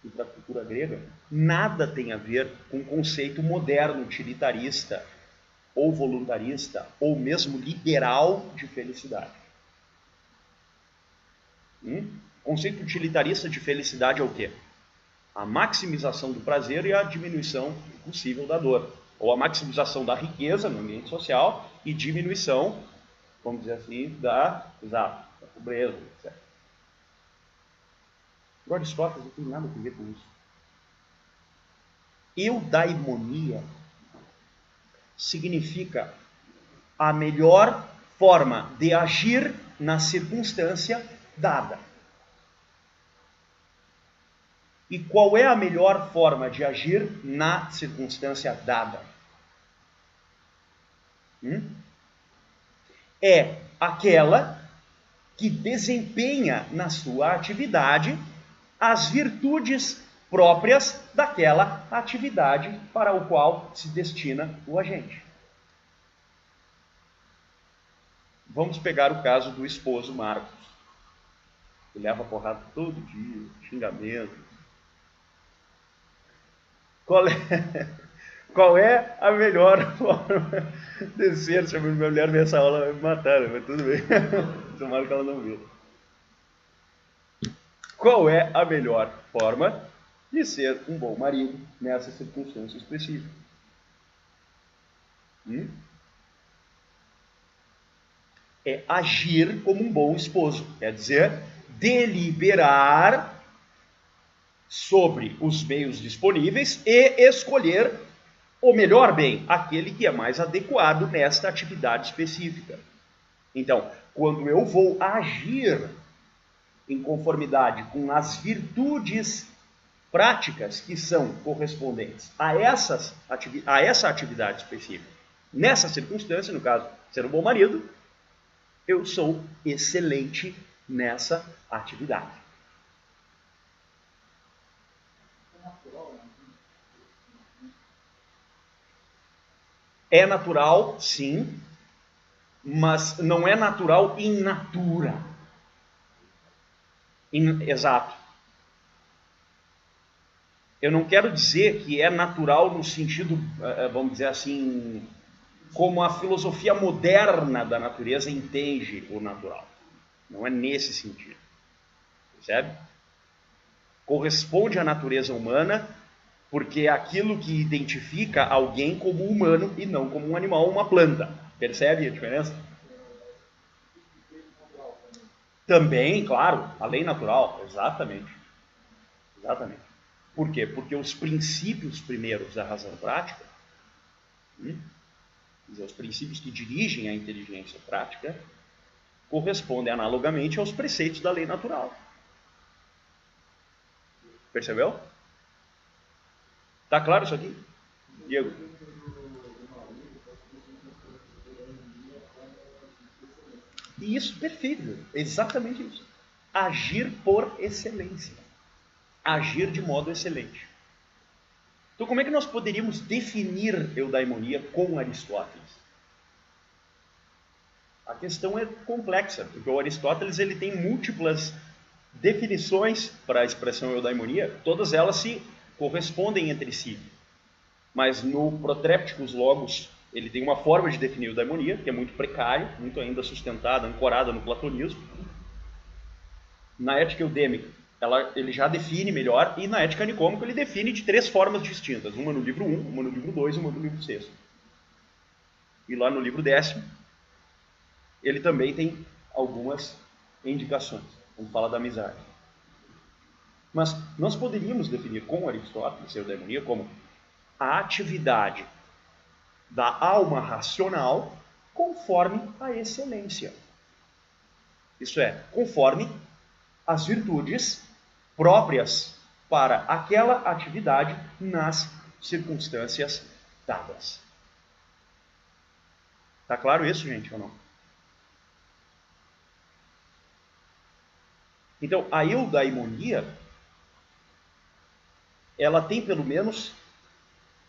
e para a cultura grega nada tem a ver com o conceito moderno utilitarista ou voluntarista, ou mesmo liberal de felicidade. O conceito utilitarista de felicidade é o quê? A maximização do prazer e a diminuição possível da dor. Ou a maximização da riqueza no ambiente social e diminuição, vamos dizer assim, da pobreza, etc. O Aristóteles não tem nada a ver com isso. Eudaimonia significa a melhor forma de agir na circunstância dada. E qual é a melhor forma de agir na circunstância dada? É aquela que desempenha na sua atividade as virtudes próprias daquela atividade para o qual se destina o agente. Vamos pegar o caso do esposo Marcos. Ele leva porrada todo dia, xingamento. Qual é a melhor forma de ser? Se a minha mulher ver essa aula, vai me matar, mas tudo bem. Tomara que ela não viu. Qual é a melhor forma de ser um bom marido nessa circunstância específica? É agir como um bom esposo. Quer dizer, deliberar sobre os meios disponíveis e escolher o melhor bem, aquele que é mais adequado nesta atividade específica. Então, quando eu vou agir em conformidade com as virtudes práticas que são correspondentes a essa atividade específica, nessa circunstância, no caso, ser um bom marido, eu sou excelente nessa atividade. É natural, sim, mas não é natural in natura. Exato. Eu não quero dizer que é natural no sentido, vamos dizer assim, como a filosofia moderna da natureza entende o natural. Não é nesse sentido. Percebe? Corresponde à natureza humana, porque é aquilo que identifica alguém como humano e não como um animal ou uma planta. Percebe a diferença? Também, claro, a lei natural, exatamente. Exatamente. Por quê? Porque os princípios primeiros da razão prática, os princípios que dirigem a inteligência prática, correspondem analogamente aos preceitos da lei natural. Percebeu? Tá claro isso aqui? Diego? Isso, perfeito. Exatamente isso. Agir por excelência. Agir de modo excelente. Então, como é que nós poderíamos definir eudaimonia com Aristóteles? A questão é complexa, porque o Aristóteles ele tem múltiplas definições para a expressão eudaimonia, todas elas se correspondem entre si. Mas no Protrepticus Logos, ele tem uma forma de definir eudaimonia, que é muito precária, muito ainda sustentada, ancorada no platonismo. Na Ética Eudêmica, ele já define melhor, e na Ética Nicômaca ele define de 3 formas distintas, uma no livro 1, uma no livro 2 e uma no livro 6. E lá no livro 10º, ele também tem algumas indicações, quando fala da amizade. Mas nós poderíamos definir com Aristóteles a eudaimonia como a atividade da alma racional conforme a excelência. Isso é, conforme as virtudes próprias para aquela atividade nas circunstâncias dadas. Tá claro isso, gente, ou não? Então, a eudaimonia, ela tem pelo menos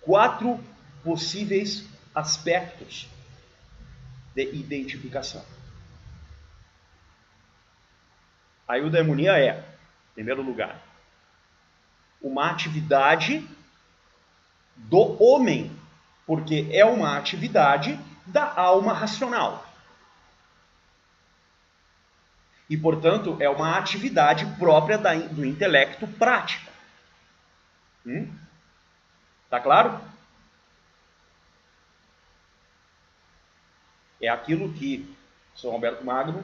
4 possíveis aspectos de identificação. A eudaimonia é, em primeiro lugar, uma atividade do homem, porque é uma atividade da alma racional. E, portanto, é uma atividade própria do intelecto prático. Tá claro? É aquilo que São Alberto Magno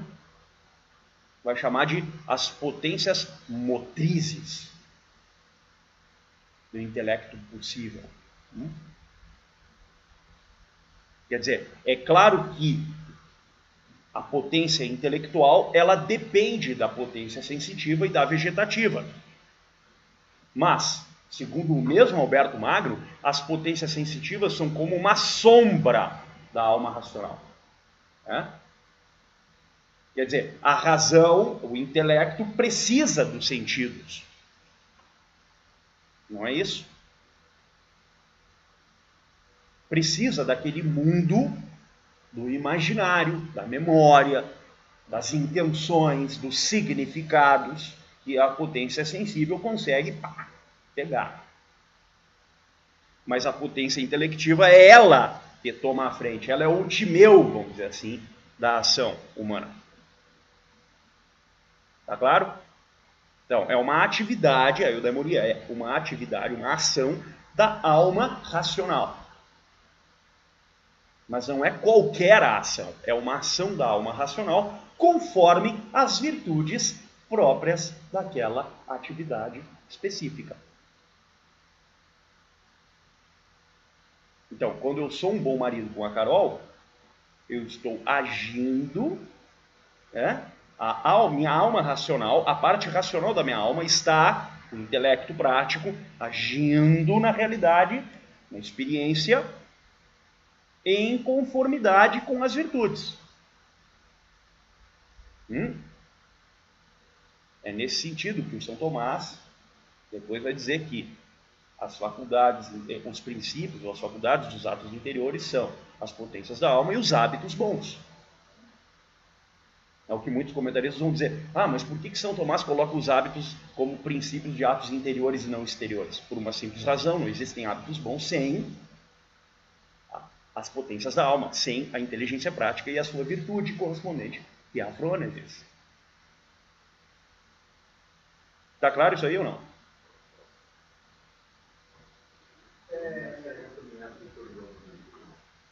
vai chamar de as potências motrizes do intelecto possível. Quer dizer, é claro que a potência intelectual, ela depende da potência sensitiva e da vegetativa. Mas, segundo o mesmo Alberto Magno, as potências sensitivas são como uma sombra da alma racional. Quer dizer, a razão, o intelecto precisa dos sentidos. Não é isso? Precisa daquele mundo do imaginário, da memória, das intenções, dos significados que a potência sensível consegue pegar. Mas a potência intelectiva é ela que toma a frente, ela é o timeu, vamos dizer assim, da ação humana. Tá claro? Então, é uma atividade, a eudaimonia é uma atividade, uma ação da alma racional. Mas não é qualquer ação, é uma ação da alma racional conforme as virtudes próprias daquela atividade específica. Então, quando eu sou um bom marido com a Carol, eu estou agindo, minha alma racional, a parte racional da minha alma está, o intelecto prático, agindo na realidade, na experiência, em conformidade com as virtudes. É nesse sentido que o São Tomás depois vai dizer que as faculdades, os princípios ou as faculdades dos atos interiores são as potências da alma e os hábitos bons. É o que muitos comentaristas vão dizer. Mas por que São Tomás coloca os hábitos como princípios de atos interiores e não exteriores? Por uma simples razão, não existem hábitos bons sem as potências da alma, sem a inteligência prática e a sua virtude correspondente, que é a frônesis. Tá claro isso aí ou não?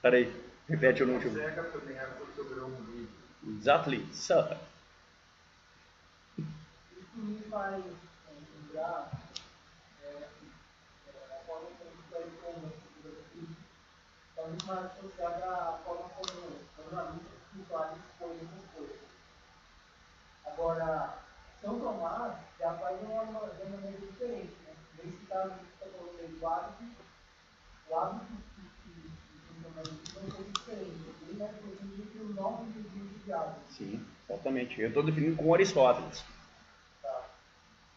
Peraí, repete o último. Exactly, sir. Isso me faz lembrar a forma como o Cleiton está muito mais associada à forma como os jornalistas espirituais expõem essas coisas. Agora, São Tomás já faz de uma maneira diferente. Né? Nesse caso, que você está falando do hábito, o hábito que São Tomás é um pouco diferente. Ele vai definir que o nome de hábito. Sim, exatamente. Eu estou definindo com Aristóteles. Tá.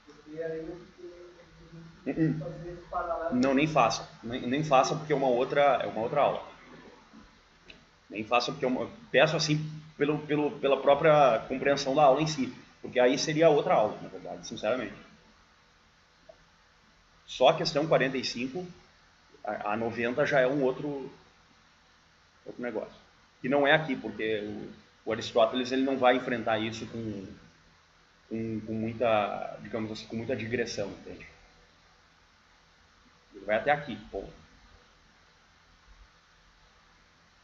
Porque aí eu fiquei fazer esse paralelo. Não, nem faça. Nem faça porque é uma outra aula. Nem faça porque peço assim pela própria compreensão da aula em si. Porque aí seria outra aula, na verdade, sinceramente. Só a questão 45, a 90 já é um outro negócio. Que não é aqui, porque o Aristóteles ele não vai enfrentar isso com muita, digamos assim, com muita digressão, entende? Ele vai até aqui, ponto.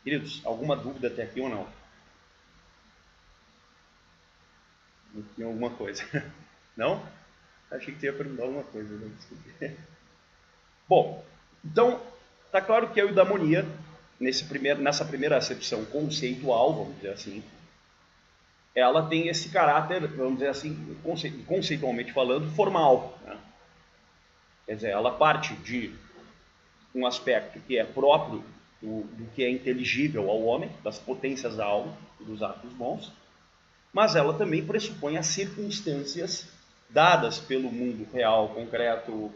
Queridos, alguma dúvida até aqui ou não? Não tinha alguma coisa? Não? Achei que você ia perguntar alguma coisa. Não desculpe. Bom, então, está claro que a eudaimonia, nessa primeira acepção conceitual, vamos dizer assim, ela tem esse caráter, vamos dizer assim, conceitualmente falando, formal. Né? Quer dizer, ela parte de um aspecto que é próprio do que é inteligível ao homem, das potências da alma e dos atos bons, mas ela também pressupõe as circunstâncias dadas pelo mundo real, concreto,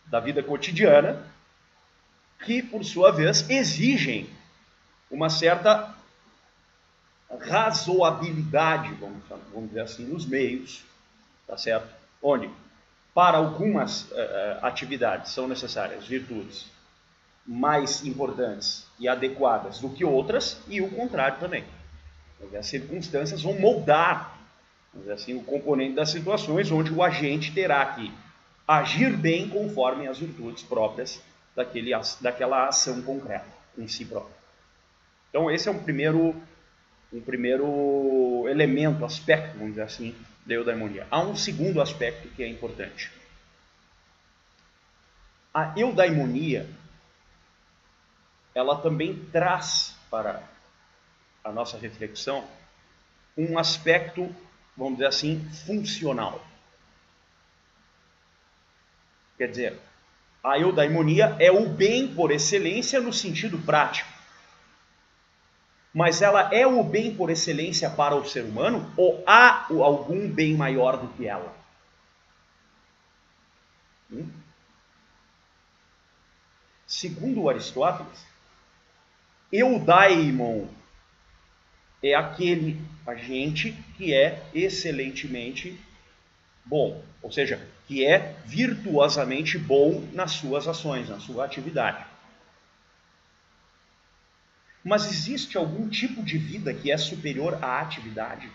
da vida cotidiana, que, por sua vez, exigem uma certa razoabilidade, vamos dizer assim, nos meios, tá certo? Onde, para algumas atividades, são necessárias virtudes mais importantes e adequadas do que outras, e o contrário também. As circunstâncias vão moldar, vamos dizer assim, o componente das situações onde o agente terá que agir bem conforme as virtudes próprias daquela ação concreta em si própria. Então esse é um primeiro elemento, aspecto, vamos dizer assim, da eudaimonia. Há um segundo aspecto que é importante. A eudaimonia, ela também traz para a nossa reflexão um aspecto, vamos dizer assim, funcional. Quer dizer, a eudaimonia é o bem por excelência no sentido prático. Mas ela é o bem por excelência para o ser humano ou há algum bem maior do que ela? Segundo Aristóteles, eudaimon é aquele agente que é excelentemente bom, ou seja, que é virtuosamente bom nas suas ações, na sua atividade. Mas existe algum tipo de vida que é superior à atividade?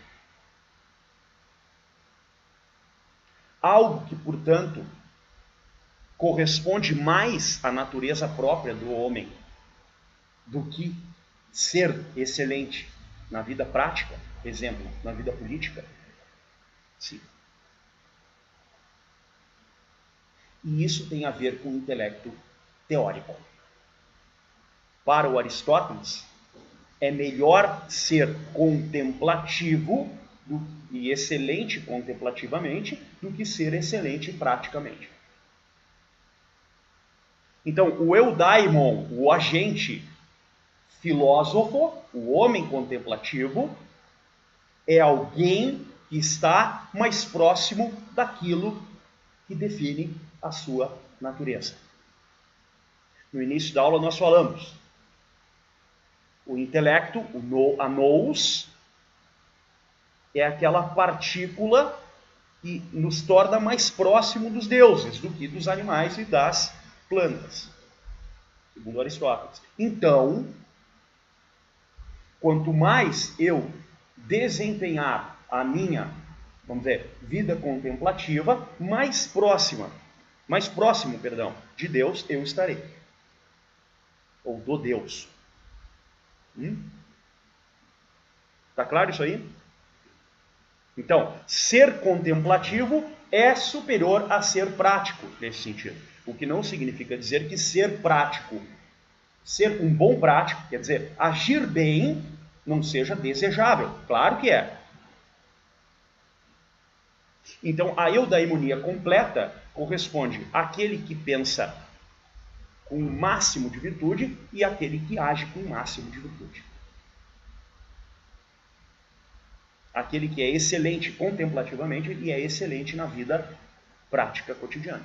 Algo que, portanto, corresponde mais à natureza própria do homem do que ser excelente na vida prática, exemplo, na vida política? Sim. E isso tem a ver com o intelecto teórico. Para o Aristóteles, é melhor ser contemplativo e excelente contemplativamente do que ser excelente praticamente. Então, o eudaimon, o agente filósofo, o homem contemplativo, é alguém que está mais próximo daquilo que define a sua natureza. No início da aula nós falamos, o intelecto, a nous, é aquela partícula que nos torna mais próximo dos deuses do que dos animais e das plantas, segundo Aristóteles. Então, quanto mais eu desempenhar a minha, vamos dizer, vida contemplativa, mais próximo, de Deus eu estarei. Ou do Deus. Tá claro isso aí? Então, ser contemplativo é superior a ser prático, nesse sentido. O que não significa dizer que ser prático, ser um bom prático, quer dizer, agir bem, não seja desejável. Claro que é. Então, a eudaimonia completa corresponde àquele que pensa com o máximo de virtude e àquele que age com o máximo de virtude. Aquele que é excelente contemplativamente e é excelente na vida prática cotidiana.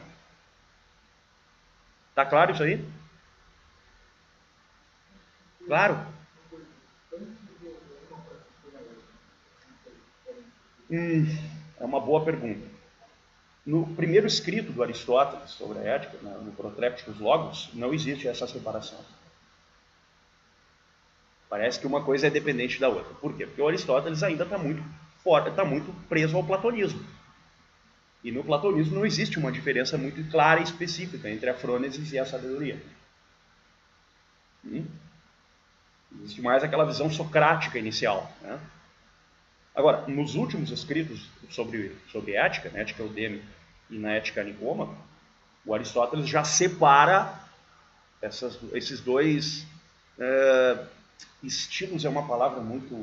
Tá claro isso aí? Claro? É uma boa pergunta. No primeiro escrito do Aristóteles sobre a ética, no Protrepticus Logos, não existe essa separação. Parece que uma coisa é dependente da outra. Por quê? Porque o Aristóteles ainda está muito forte, está muito preso ao platonismo. E no platonismo não existe uma diferença muito clara e específica entre a frônesis e a sabedoria. Existe mais aquela visão socrática inicial, né? Agora, nos últimos escritos sobre ética, na Ética Eudeme e na Ética Nicômaco, o Aristóteles já separa esses dois estilos. É uma palavra muito,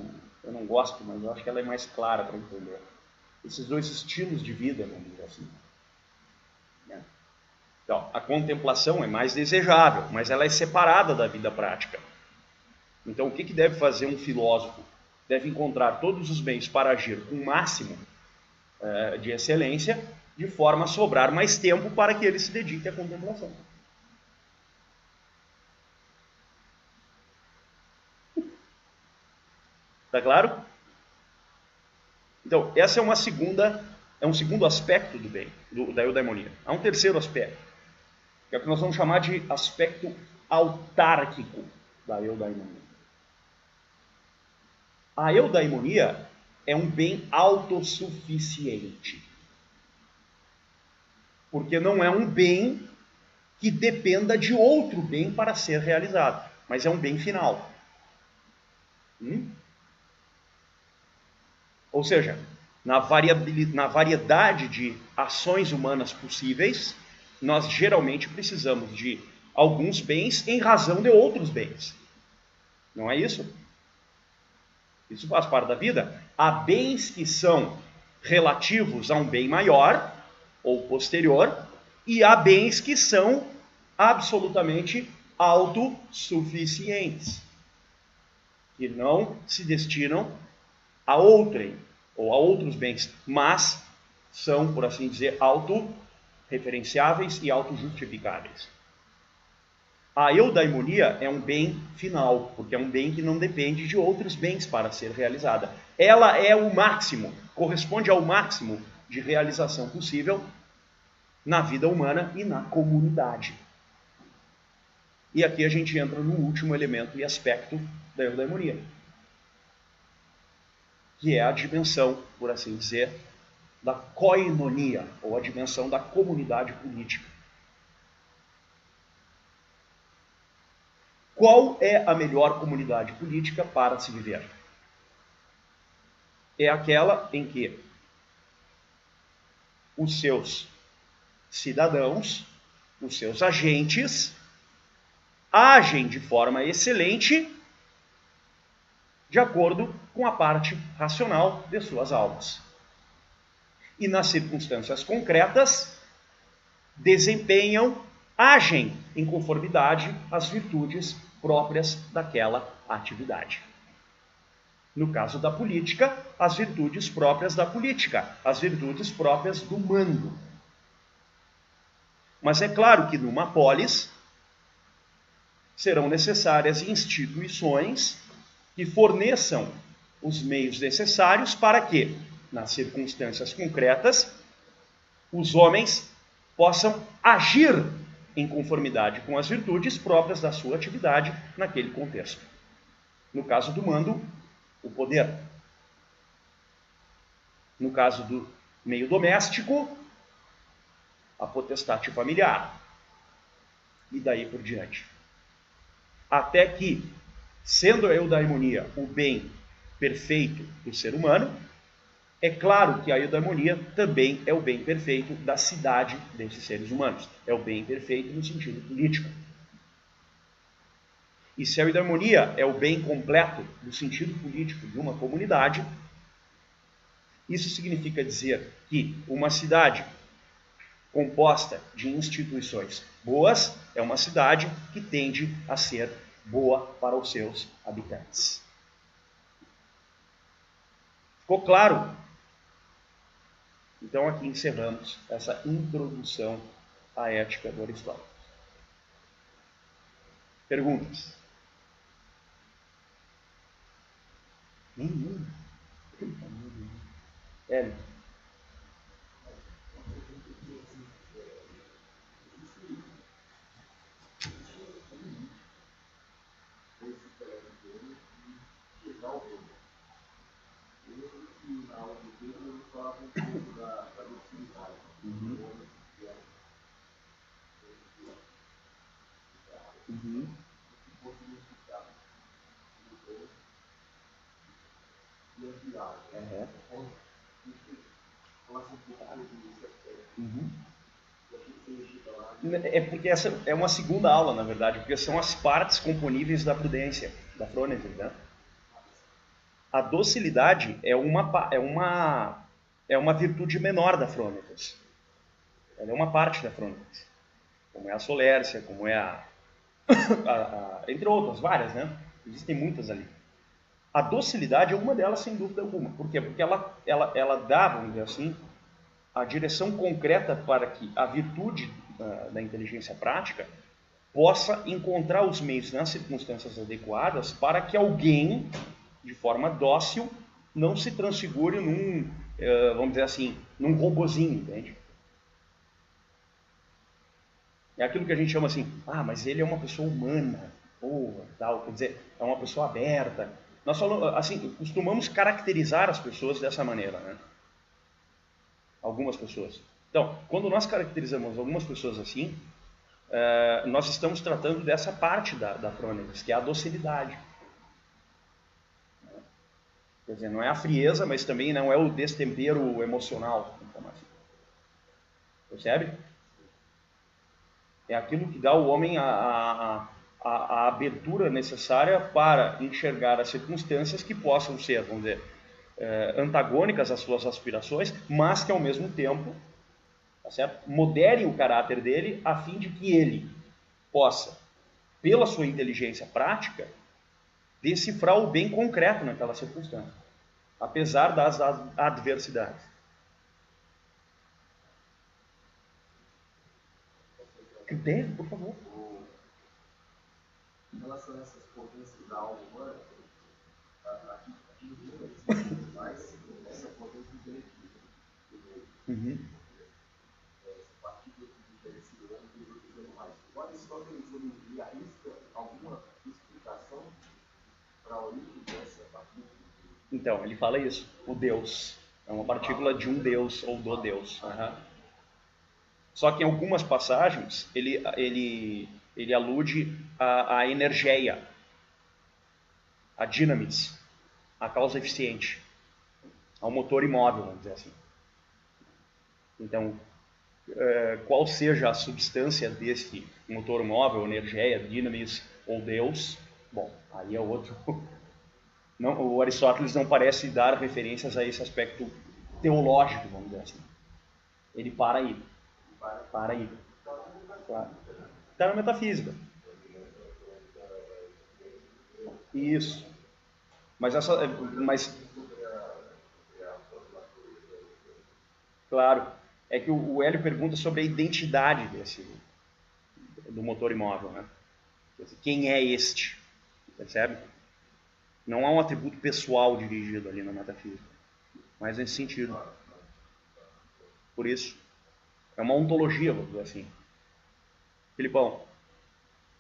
eu não gosto, mas eu acho que ela é mais clara para entender. Esses dois estilos de vida, vamos dizer assim. Então, a contemplação é mais desejável, mas ela é separada da vida prática. Então, o que deve fazer um filósofo? Deve encontrar todos os meios para agir com o máximo de excelência, de forma a sobrar mais tempo para que ele se dedique à contemplação. Tá claro? Então, essa é um segundo aspecto do bem, da eudaimonia. Há um terceiro aspecto, que é o que nós vamos chamar de aspecto autárquico da eudaimonia. A eudaimonia é um bem autossuficiente. Porque não é um bem que dependa de outro bem para ser realizado, mas é um bem final. Ou seja, na variedade de ações humanas possíveis, nós geralmente precisamos de alguns bens em razão de outros bens. Não é isso? Isso faz parte da vida. Há bens que são relativos a um bem maior ou posterior, e há bens que são absolutamente autossuficientes, que não se destinam a outrem, ou a outros bens, mas são, por assim dizer, autorreferenciáveis e autojustificáveis. A eudaimonia é um bem final, porque é um bem que não depende de outros bens para ser realizada. Ela é o máximo, corresponde ao máximo de realização possível na vida humana e na comunidade. E aqui a gente entra no último elemento e aspecto da eudaimonia, que é a dimensão, por assim dizer, da koinonia, ou a dimensão da comunidade política. Qual é a melhor comunidade política para se viver? É aquela em que os seus cidadãos, os seus agentes, agem de forma excelente de acordo com a parte racional de suas almas. E nas circunstâncias concretas, agem em conformidade às virtudes próprias daquela atividade. No caso da política, as virtudes próprias da política, as virtudes próprias do mando. Mas é claro que numa polis serão necessárias instituições que forneçam os meios necessários para que, nas circunstâncias concretas, os homens possam agir em conformidade com as virtudes próprias da sua atividade naquele contexto. No caso do mando, o poder. No caso do meio doméstico, a potestade familiar. E daí por diante. Até que, sendo a eudaimonia o bem perfeito do ser humano, é claro que a eudaimonia também é o bem perfeito da cidade desses seres humanos. É o bem perfeito no sentido político. E se a eudaimonia é o bem completo no sentido político de uma comunidade, isso significa dizer que uma cidade composta de instituições boas é uma cidade que tende a ser boa para os seus habitantes. Ficou claro? Então aqui encerramos essa introdução à ética do Aristóteles. Perguntas? Nenhuma. Hélio. É porque essa é uma segunda aula, na verdade, porque são as partes componíveis da prudência, da Frônesis, né? A docilidade é uma virtude menor da Frônesis. Ela é uma parte da Frônesis. Como é a solércia, como é entre outras, várias, né? Existem muitas ali. A docilidade é uma delas, sem dúvida alguma. Por quê? Porque ela dá, vamos dizer assim, a direção concreta para que a virtude da inteligência prática possa encontrar os meios nas circunstâncias adequadas para que alguém, de forma dócil, não se transfigure vamos dizer assim, num robozinho, entende? É aquilo que a gente chama assim, mas ele é uma pessoa humana, tal, quer dizer, é uma pessoa aberta. Nós falamos, assim, costumamos caracterizar as pessoas dessa maneira, né? Algumas pessoas. Então, quando nós caracterizamos algumas pessoas assim, nós estamos tratando dessa parte da Frônesis, que é a docilidade. Quer dizer, não é a frieza, mas também não é o destempero emocional. Percebe? É aquilo que dá ao homem a abertura necessária para enxergar as circunstâncias que possam ser, vamos dizer, antagônicas às suas aspirações, mas que ao mesmo tempo, tá certo? Moderem o caráter dele a fim de que ele possa, pela sua inteligência prática, decifrar o bem concreto naquela circunstância, apesar das adversidades. Deve, por favor. Em relação a essas potências da alma humana, aqui no mundo existe mais essa potência intelectiva. Essa partícula que diferencia dos outros animais. O Aristóteles ele arrisca alguma explicação para a origem dessa partícula? Então, ele fala isso, o Deus. É uma partícula de um Deus ou do Deus. Só que em algumas passagens ele alude à energeia, a dinamis, a causa eficiente, ao motor imóvel, vamos dizer assim. Então, qual seja a substância desse motor móvel, energeia, dinamis ou Deus, bom, aí é outro. Não, o Aristóteles não parece dar referências a esse aspecto teológico, vamos dizer assim. Ele para aí. Para aí. Claro. Está na metafísica. Isso. Mas claro, é que o Hélio pergunta sobre a identidade do motor imóvel, né? Quem é este? Percebe? Não há um atributo pessoal dirigido ali na metafísica, mas nesse sentido. Por isso, é uma ontologia, vamos dizer assim. Filipão.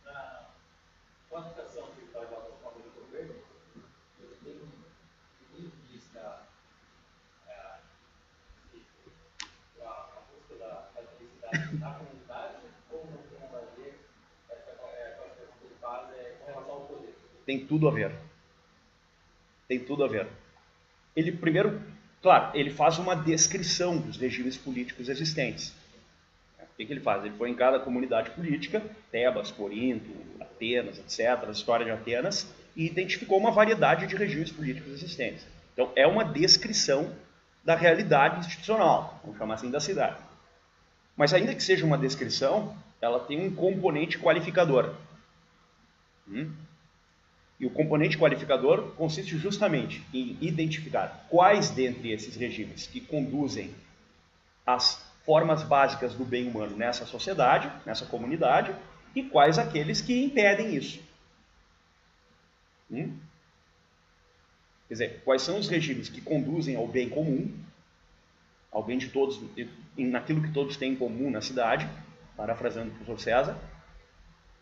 Na qualificação que está agora no favor do governo, tem um diz que a busca da felicidade na comunidade, ou não vai ver essa qualificação que ele faz com relação ao poder? Tem tudo a ver. Tem tudo a ver. Ele primeiro, claro, ele faz uma descrição dos regimes políticos existentes. O que ele faz? Ele foi em cada comunidade política, Tebas, Corinto, Atenas, etc., a história de Atenas, e identificou uma variedade de regimes políticos existentes. Então, é uma descrição da realidade institucional, vamos chamar assim, da cidade. Mas ainda que seja uma descrição, ela tem um componente qualificador. E o componente qualificador consiste justamente em identificar quais dentre esses regimes que conduzem as formas básicas do bem humano nessa sociedade, nessa comunidade, e quais aqueles que impedem isso. Quer dizer, quais são os regimes que conduzem ao bem comum, ao bem de todos, naquilo que todos têm em comum na cidade, parafraseando o professor César,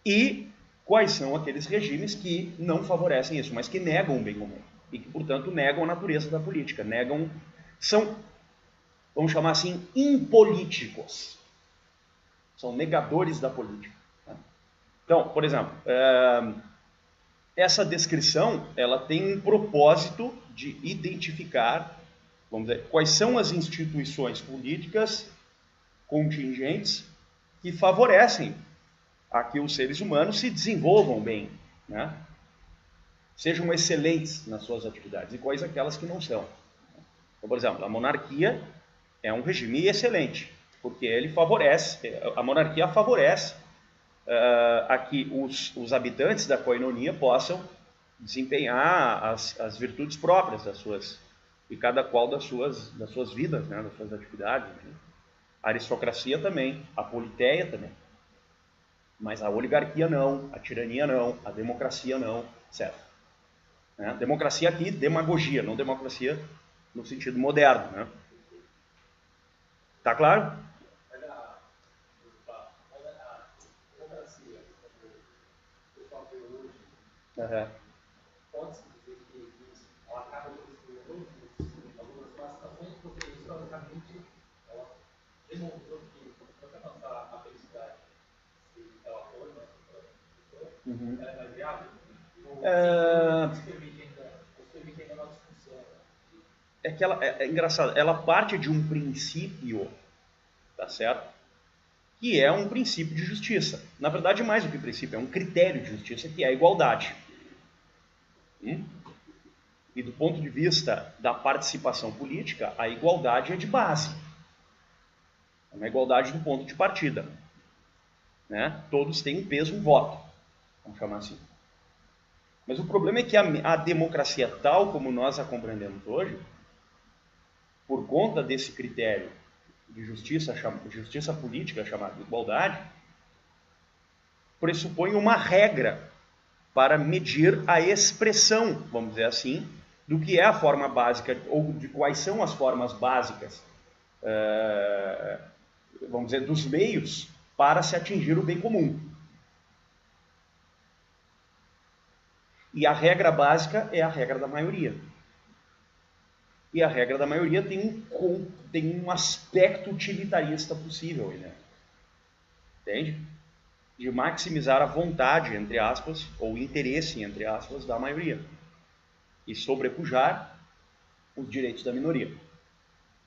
e quais são aqueles regimes que não favorecem isso, mas que negam o bem comum, e que, portanto, negam a natureza da política, são, vamos chamar assim, impolíticos. São negadores da política. Então, por exemplo, essa descrição ela tem um propósito de identificar, vamos dizer, quais são as instituições políticas contingentes que favorecem a que os seres humanos se desenvolvam bem, né? Sejam excelentes nas suas atividades, e quais aquelas que não são. Então, por exemplo, a monarquia é um regime excelente, porque a monarquia favorece a que os habitantes da koinonia possam desempenhar as virtudes próprias de cada qual das suas vidas, né, das suas atividades. Né? A aristocracia também, a politeia também. Mas a oligarquia não, a tirania não, a democracia não, certo? Né? Democracia aqui, demagogia, não democracia no sentido moderno, né? Tá claro? Mas a democracia, o pessoal vê hoje, pode-se dizer que ela acaba destruindo algumas classificações, porque historicamente ela demonstrou que para você alcançar a felicidade, se ela for, né, ela é mais viável? Ou se permite ainda uma discussão? É que é engraçado, ela parte de um princípio, tá certo? Que é um princípio de justiça. Na verdade, mais do que princípio, é um critério de justiça, que é a igualdade. E do ponto de vista da participação política, a igualdade é de base. É uma igualdade do ponto de partida. Né? Todos têm um peso, um voto. Vamos chamar assim. Mas o problema é que a democracia tal como nós a compreendemos hoje, por conta desse critério de justiça política chamada igualdade, pressupõe uma regra para medir a expressão, vamos dizer assim, do que é a forma básica, ou de quais são as formas básicas, vamos dizer, dos meios para se atingir o bem comum. E a regra básica é a regra da maioria. E a regra da maioria tem um aspecto utilitarista possível, né? Entende? De maximizar a vontade, entre aspas, ou interesse, entre aspas, da maioria. E sobrepujar os direitos da minoria.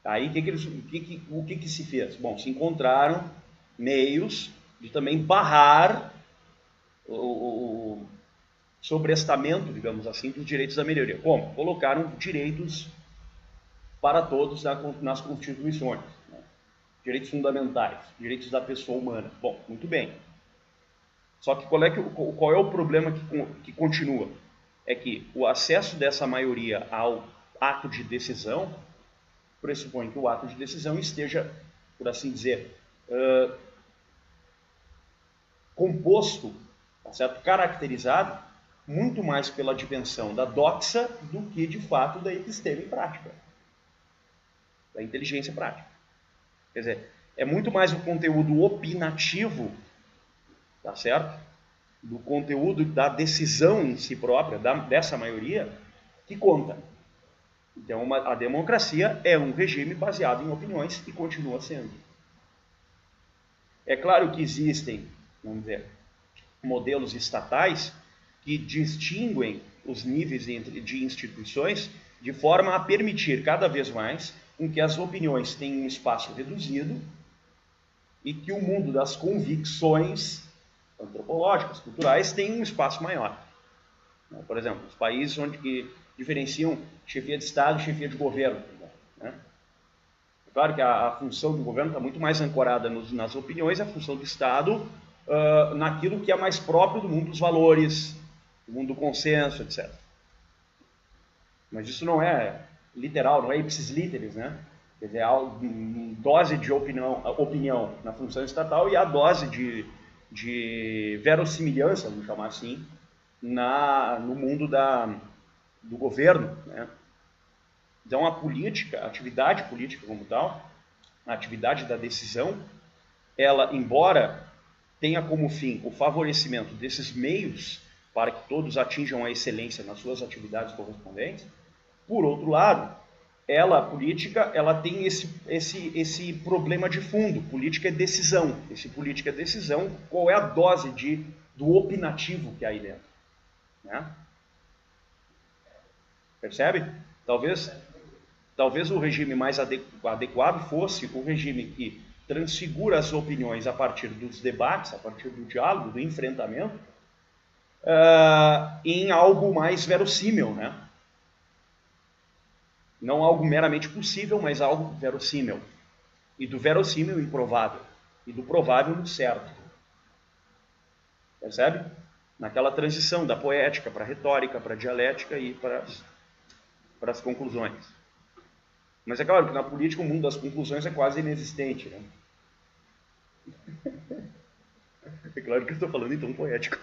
Aí o que se fez? Bom, se encontraram meios de também barrar o sobrestamento, digamos assim, dos direitos da minoria. Como? Colocaram direitos para todos nas constituições, né? Direitos fundamentais, direitos da pessoa humana. Bom, muito bem. Só que qual é o problema que continua? É que o acesso dessa maioria ao ato de decisão pressupõe que o ato de decisão esteja, por assim dizer, composto, tá certo? Caracterizado muito mais pela dimensão da doxa do que, de fato, da episteme prática, da inteligência prática. Quer dizer, é muito mais o conteúdo opinativo, tá certo? Do conteúdo da decisão em si própria, dessa maioria, que conta. Então, a democracia é um regime baseado em opiniões e continua sendo. É claro que existem, vamos dizer, modelos estatais que distinguem os níveis de instituições de forma a permitir cada vez mais com que as opiniões tenham um espaço reduzido e que o mundo das convicções antropológicas, culturais, tenha um espaço maior. Por exemplo, os países onde que diferenciam chefia de Estado e chefia de governo, né? É claro que a função do governo está muito mais ancorada nas opiniões, a função do Estado naquilo que é mais próprio do mundo dos valores, do mundo do consenso, etc. Mas isso não é literal, não é ipsis literis, né? Quer dizer, há dose de opinião na função estatal e a dose de verossimilhança, vamos chamar assim, no mundo do governo, né? Então a atividade política como tal, a atividade da decisão, ela, embora tenha como fim o favorecimento desses meios para que todos atinjam a excelência nas suas atividades correspondentes, por outro lado, a política, ela tem esse problema de fundo. Política é decisão. Esse política é decisão, qual é a dose do opinativo que há aí dentro, né? Percebe? Talvez o regime mais adequado fosse o regime que transfigura as opiniões a partir dos debates, a partir do diálogo, do enfrentamento, em algo mais verossímil, né? Não algo meramente possível, mas algo verossímil. E do verossímil improvável. E do provável no certo. Percebe? Naquela transição da poética para a retórica, para a dialética e para as conclusões. Mas é claro que na política o mundo das conclusões é quase inexistente, né? É claro que eu estou falando em tom poético.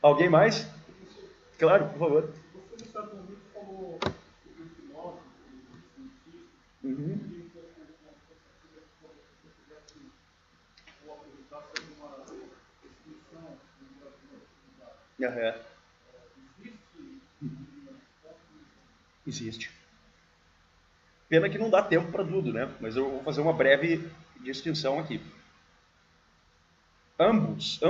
Alguém mais? Claro, por favor. Você nos Estados Unidos falou do filósofo, do cientista, Uhum. Existe. Pena que não dá tempo para tudo, né? Mas eu vou fazer uma breve distinção aqui. Ambos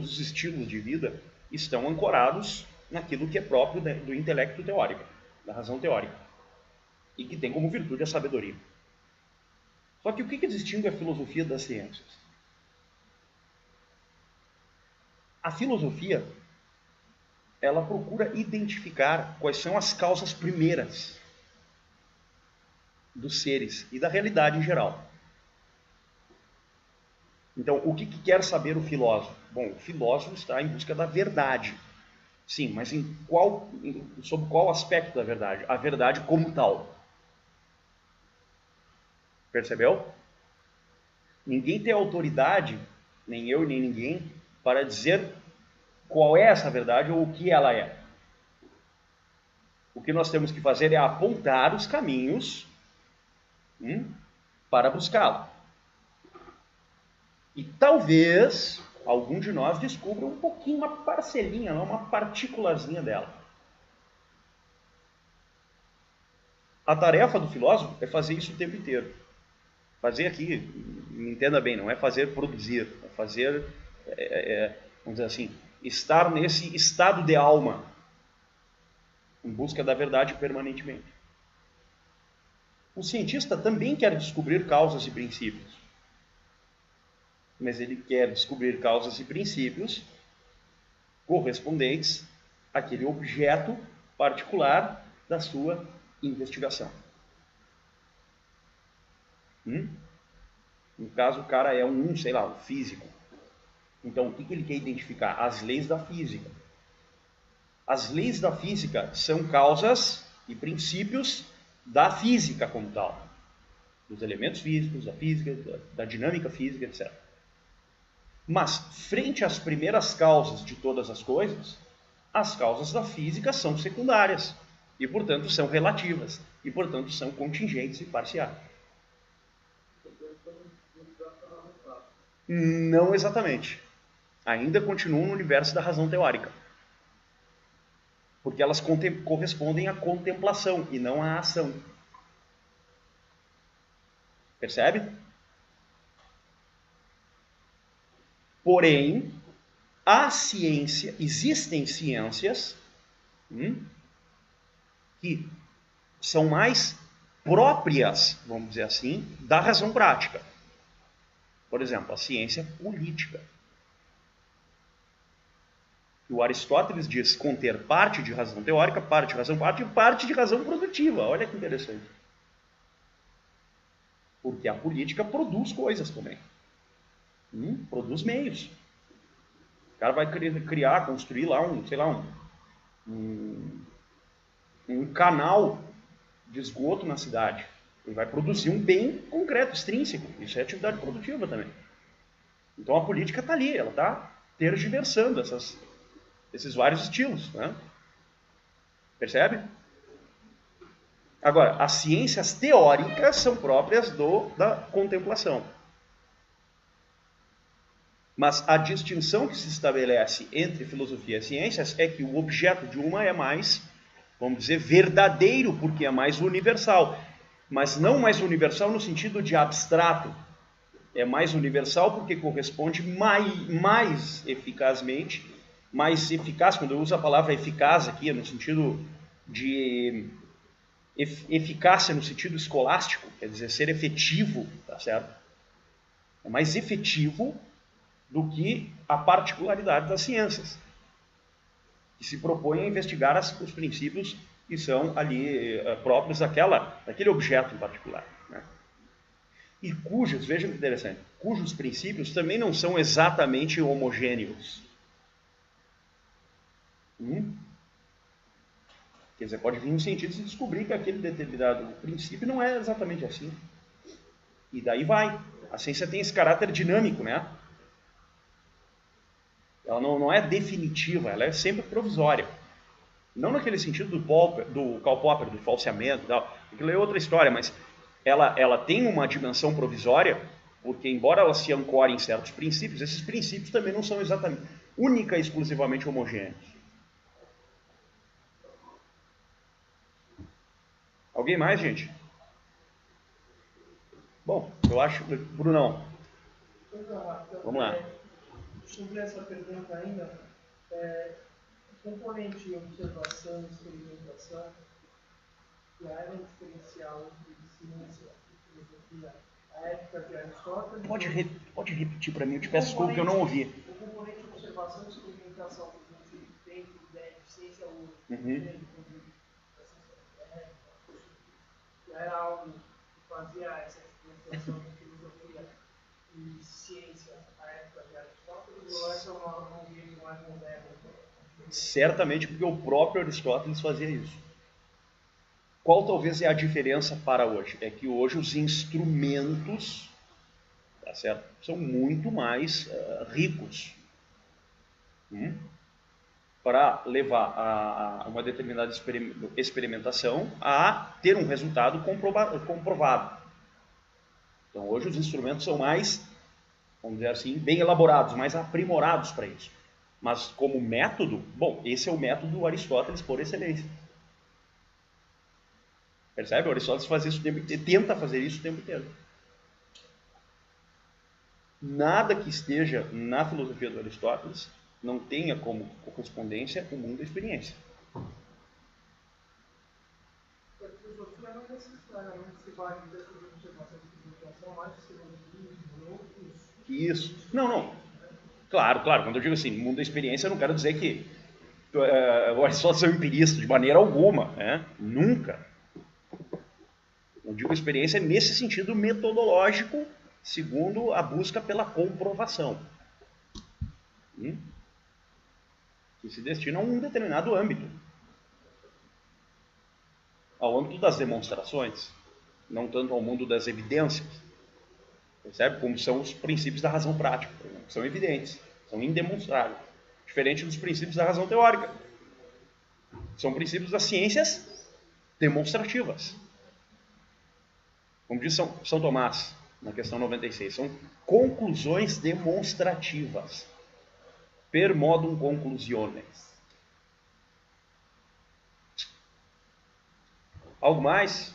os estilos de vida estão ancorados naquilo que é próprio do intelecto teórico, da razão teórica, e que tem como virtude a sabedoria. Só que o que distingue a filosofia das ciências? A filosofia, ela procura identificar quais são as causas primeiras dos seres e da realidade em geral. Então, o que quer saber o filósofo? Bom, o filósofo está em busca da verdade. Sim, mas sob qual aspecto da verdade? A verdade como tal. Percebeu? Ninguém tem autoridade, nem eu nem ninguém, para dizer qual é essa verdade ou o que ela é. O que nós temos que fazer é apontar os caminhos para buscá-la. E talvez algum de nós descubra um pouquinho, uma parcelinha, uma partículazinha dela. A tarefa do filósofo é fazer isso o tempo inteiro. Fazer aqui, me entenda bem, não é fazer produzir, é fazer, vamos dizer assim, estar nesse estado de alma, em busca da verdade permanentemente. O cientista também quer descobrir causas e princípios, mas ele quer descobrir causas e princípios correspondentes àquele objeto particular da sua investigação. No caso, o cara é um físico. Então, o que ele quer identificar? As leis da física. As leis da física são causas e princípios da física como tal. Dos elementos físicos, da física, da dinâmica física, etc. Mas, frente às primeiras causas de todas as coisas, as causas da física são secundárias. E, portanto, são relativas. E, portanto, são contingentes e parciais. Não exatamente. Ainda continuam no universo da razão teórica. Porque elas correspondem à contemplação e não à ação. Percebe? Porém, existem ciências que são mais próprias, vamos dizer assim, da razão prática. Por exemplo, a ciência política. O Aristóteles diz conter parte de razão teórica, parte de razão prática e parte de razão produtiva. Olha que interessante. Porque a política produz coisas também. Produz meios. O cara vai criar, construir lá um canal de esgoto na cidade. Ele vai produzir um bem concreto, extrínseco. Isso é atividade produtiva também. Então a política está ali, ela está tergiversando esses vários estilos. Né? Percebe? Agora, as ciências teóricas são próprias da contemplação. Mas a distinção que se estabelece entre filosofia e ciências é que o objeto de uma é mais, vamos dizer, verdadeiro, porque é mais universal. Mas não mais universal no sentido de abstrato. É mais universal porque corresponde mais eficazmente, mais eficaz, quando eu uso a palavra eficaz aqui, é no sentido de eficácia no sentido escolástico, quer dizer, ser efetivo, tá certo? É mais efetivo do que a particularidade das ciências, que se propõe a investigar os princípios que são ali próprios daquele objeto em particular. Né? E vejam que interessante, cujos princípios também não são exatamente homogêneos. Quer dizer, pode vir um cientista e descobrir que aquele determinado princípio não é exatamente assim. E daí vai. A ciência tem esse caráter dinâmico, né? Ela não é definitiva, ela é sempre provisória. Não naquele sentido do Karl Popper, do falseamento e tal. Aquilo é outra história, mas ela tem uma dimensão provisória, porque embora ela se ancore em certos princípios, esses princípios também não são exatamente, única e exclusivamente homogêneos. Alguém mais, gente? Bom, eu acho... Brunão. Vamos lá. Sobre essa pergunta ainda, componente observação e experimentação, que era um diferencial entre ciência e filosofia, a ética de Aristóteles... Pode repetir para mim, eu te peço desculpa que eu não ouvi. O componente observação e experimentação que a gente tem de ciência hoje, era algo que fazia essa diferenciação de filosofia e ciência à época de Aristóteles, ou essa é um jeito mais moderno? Certamente porque o próprio Aristóteles fazia isso. Qual talvez é a diferença para hoje? É que hoje os instrumentos, tá certo, são muito mais ricos para levar a uma determinada experimentação a ter um resultado comprovado. Então hoje os instrumentos são mais, vamos dizer assim, bem elaborados, mais aprimorados para isso. Mas como método, bom, esse é o método do Aristóteles por excelência. Percebe? O Aristóteles faz isso o tempo inteiro, tenta fazer isso o tempo inteiro. Nada que esteja na filosofia do Aristóteles não tenha como correspondência o mundo da experiência. A filosofia não necessariamente se vale dessas observações de explicação, mas se outros. Isso. Não. Claro. Quando eu digo assim, mundo da experiência, eu não quero dizer que o Aristóteles é um empirista, de maneira alguma. Né? Nunca. Eu digo experiência nesse sentido metodológico, segundo a busca pela comprovação. Que se destina a um determinado âmbito. Ao âmbito das demonstrações, não tanto ao mundo das evidências. Percebe? Como são os princípios da razão prática, por exemplo, são evidentes, são indemonstráveis. Diferente dos princípios da razão teórica. São princípios das ciências demonstrativas. Como diz São Tomás, na questão 96, são conclusões demonstrativas. Per modum conclusiones. Algo mais?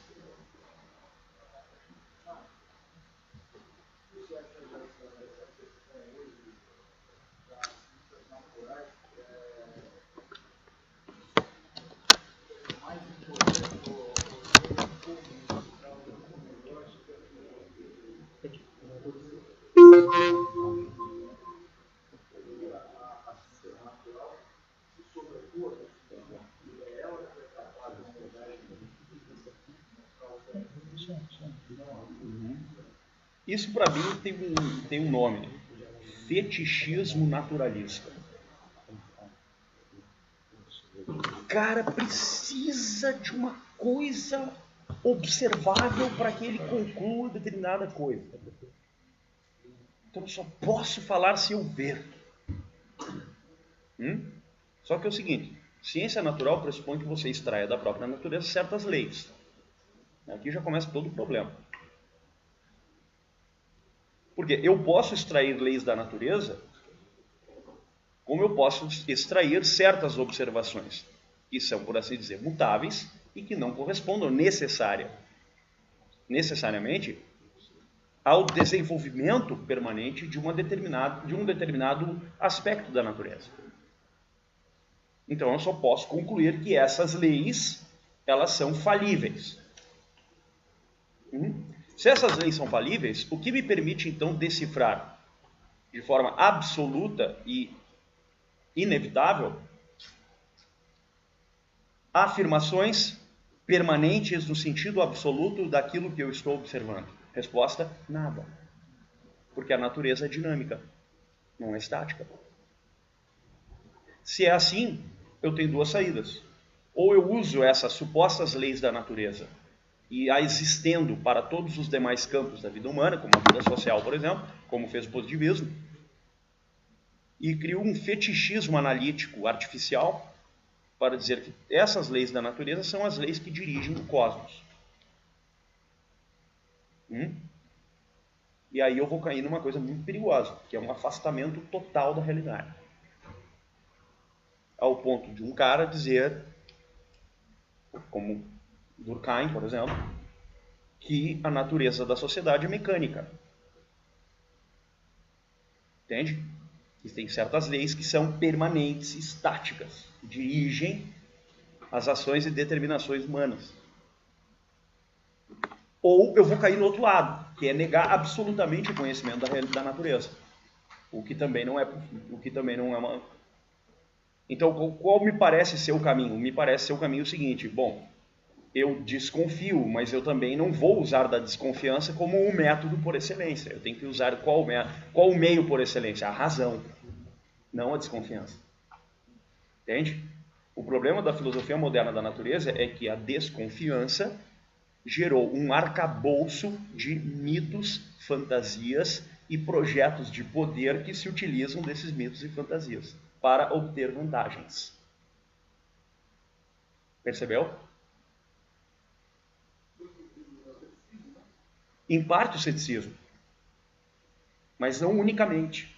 Isso para mim tem um nome, fetichismo naturalista. O cara precisa de uma coisa observável para que ele conclua determinada coisa. Então eu só posso falar se eu ver. Só que é o seguinte, ciência natural pressupõe que você extraia da própria natureza certas leis. Aqui já começa todo o problema. Porque eu posso extrair leis da natureza, como eu posso extrair certas observações, que são, por assim dizer, mutáveis e que não correspondam necessariamente ao desenvolvimento permanente de um determinado aspecto da natureza. Então eu só posso concluir que essas leis, elas são falíveis. Se essas leis são falíveis, o que me permite então decifrar de forma absoluta e inevitável afirmações permanentes no sentido absoluto daquilo que eu estou observando? Resposta: nada. Porque a natureza é dinâmica, não é estática. Se é assim, eu tenho duas saídas. Ou eu uso essas supostas leis da natureza e as estendo para todos os demais campos da vida humana, como a vida social, por exemplo, como fez o positivismo, e crio um fetichismo analítico artificial para dizer que essas leis da natureza são as leis que dirigem o cosmos. E aí eu vou cair numa coisa muito perigosa, que é um afastamento total da realidade. Ao ponto de um cara dizer, como Durkheim, por exemplo, que a natureza da sociedade é mecânica. Entende? Que tem certas leis que são permanentes, estáticas, que dirigem as ações e determinações humanas. Ou eu vou cair no outro lado, que é negar absolutamente o conhecimento da natureza. O que também não é uma... Então, qual me parece ser o caminho? Me parece ser o caminho seguinte: bom, eu desconfio, mas eu também não vou usar da desconfiança como o método por excelência. Eu tenho que usar qual o meio por excelência? A razão, não a desconfiança. Entende? O problema da filosofia moderna da natureza é que a desconfiança gerou um arcabouço de mitos, fantasias e projetos de poder que se utilizam desses mitos e fantasias para obter vantagens. Percebeu? Em parte o ceticismo, mas não unicamente.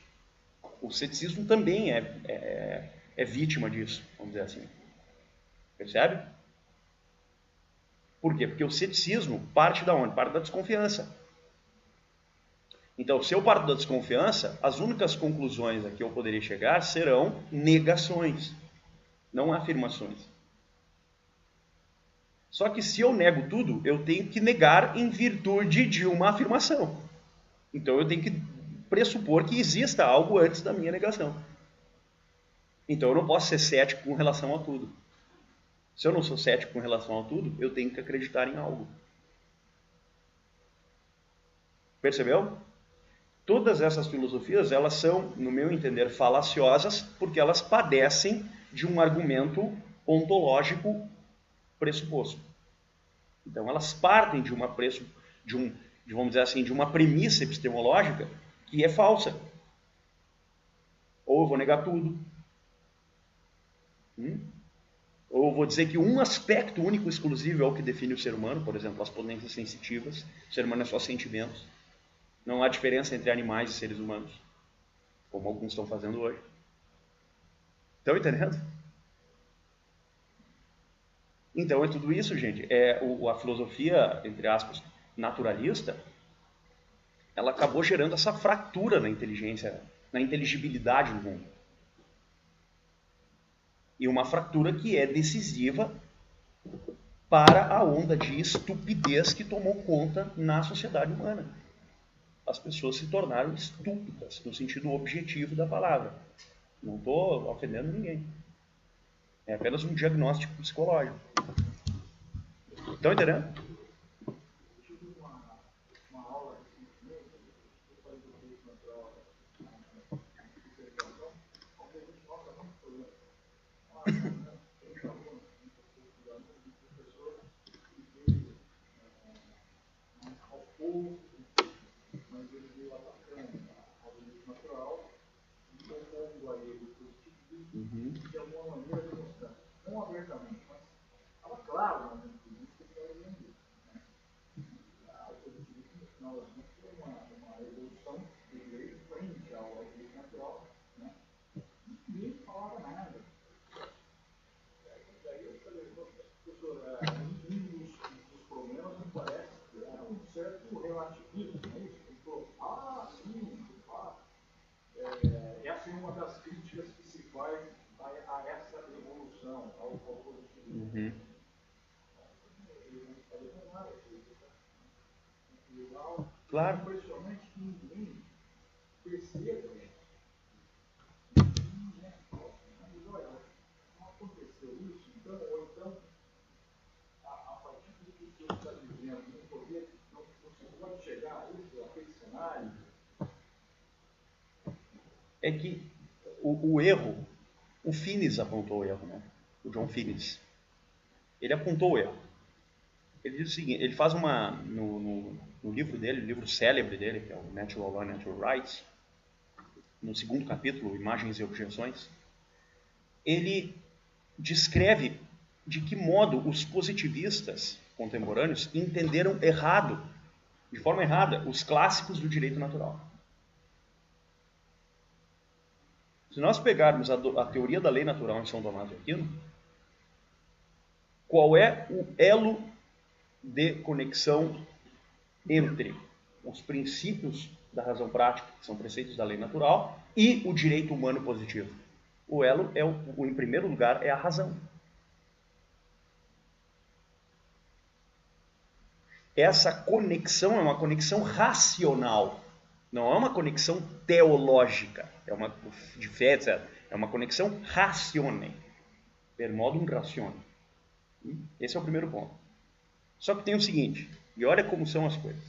O ceticismo também é vítima disso, vamos dizer assim. Percebe? Por quê? Porque o ceticismo parte da onde? Parte da desconfiança. Então, se eu parto da desconfiança, as únicas conclusões a que eu poderia chegar serão negações, não afirmações. Só que se eu nego tudo, eu tenho que negar em virtude de uma afirmação. Então eu tenho que pressupor que exista algo antes da minha negação. Então eu não posso ser cético com relação a tudo. Se eu não sou cético com relação a tudo, eu tenho que acreditar em algo. Percebeu? Todas essas filosofias, elas são, no meu entender, falaciosas, porque elas padecem de um argumento ontológico pressuposto. Então elas partem de uma vamos dizer assim, de uma premissa epistemológica que é falsa. Ou eu vou negar tudo. Ou eu vou dizer que um aspecto único e exclusivo é o que define o ser humano, por exemplo, as potências sensitivas. O ser humano é só sentimentos. Não há diferença entre animais e seres humanos, como alguns estão fazendo hoje. Estão entendendo? Então é tudo isso, gente. A filosofia, entre aspas, naturalista, ela acabou gerando essa fratura na inteligência, na inteligibilidade do mundo. E uma fratura que é decisiva para a onda de estupidez que tomou conta na sociedade humana. As pessoas se tornaram estúpidas, no sentido objetivo da palavra. Não estou ofendendo ninguém. É apenas um diagnóstico psicológico. Estão entendendo? Eu tive uma aula recentemente, eu falei do direito natural na especialização, onde a gente mostra muito problema. Tem alunos, muitos professores que veio aos poucos, mas ele veio atacando ao direito natural, propondo a ele o positivismo, de alguma maneira demonstrando, não abertamente, mas estava claro na mente dele que ele estava dizendo isso. O positivismo, no final das contas, foi uma evolução do direito frente ao direito natural, né? E ninguém falava nada. Daí eu falei, professor, um dos problemas me parece que é um certo relativismo, não é isso? Ele falou, sim, de fato. Essa é uma das críticas que se faz a essa evolução, ao positivismo. Ele não falou nada disso. Claro. É impressionante que ninguém perceba isso. Mas olha, não aconteceu isso, ou então, a partir do que o senhor está dizendo, não se pode chegar a isso, a esse cenário. É que o erro, o Finis apontou o erro, né? O John Finis. Ele apontou o erro. Ele diz o seguinte, ele faz no livro dele, o livro célebre dele, que é o Natural Law and Natural Rights, no segundo capítulo, Imagens e Objeções, ele descreve de que modo os positivistas contemporâneos entenderam errado, de forma errada, os clássicos do direito natural. Se nós pegarmos a teoria da lei natural em São Tomás de Aquino, qual é o elo de conexão entre os princípios da razão prática, que são preceitos da lei natural, e o direito humano positivo? O elo, em primeiro lugar, é a razão. Essa conexão é uma conexão racional, não é uma conexão teológica, de fé, etc. É uma conexão ratione, per modum ratione. Esse é o primeiro ponto. Só que tem o seguinte, e olha como são as coisas.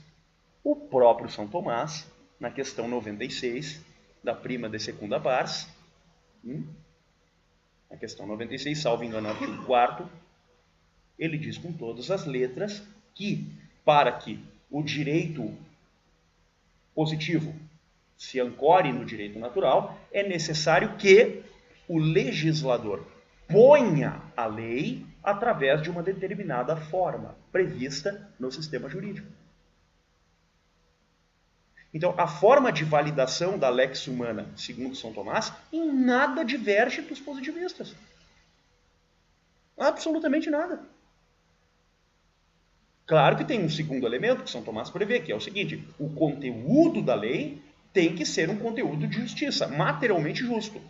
O próprio São Tomás, na questão 96, da prima de secunda pars, na questão 96, salvo engano, artigo 4º, ele diz com todas as letras que, para que o direito positivo se ancore no direito natural, é necessário que o legislador ponha a lei através de uma determinada forma prevista no sistema jurídico. Então, a forma de validação da lex humana, segundo São Tomás, em nada diverge dos positivistas. Absolutamente nada. Claro que tem um segundo elemento que São Tomás prevê, que é o seguinte: o conteúdo da lei tem que ser um conteúdo de justiça, materialmente justo.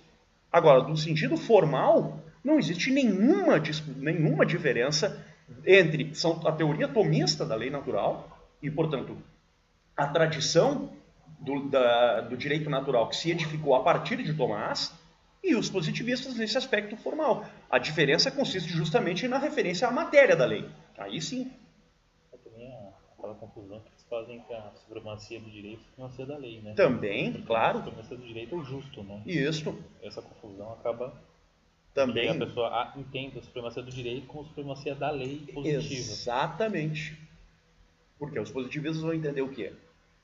Agora, no sentido formal, não existe nenhuma diferença entre a teoria tomista da lei natural e, portanto, a tradição do direito natural que se edificou a partir de Tomás e os positivistas nesse aspecto formal. A diferença consiste justamente na referência à matéria da lei. Aí sim. Também aquela confusão que eles fazem com a supremacia do direito e a supremacia da lei, né? Também, porque claro. A supremacia do direito é o justo, né? Isso. Essa confusão acaba... Também. A pessoa entende a supremacia do direito como a supremacia da lei positiva. Exatamente. Porque os positivistas vão entender o quê?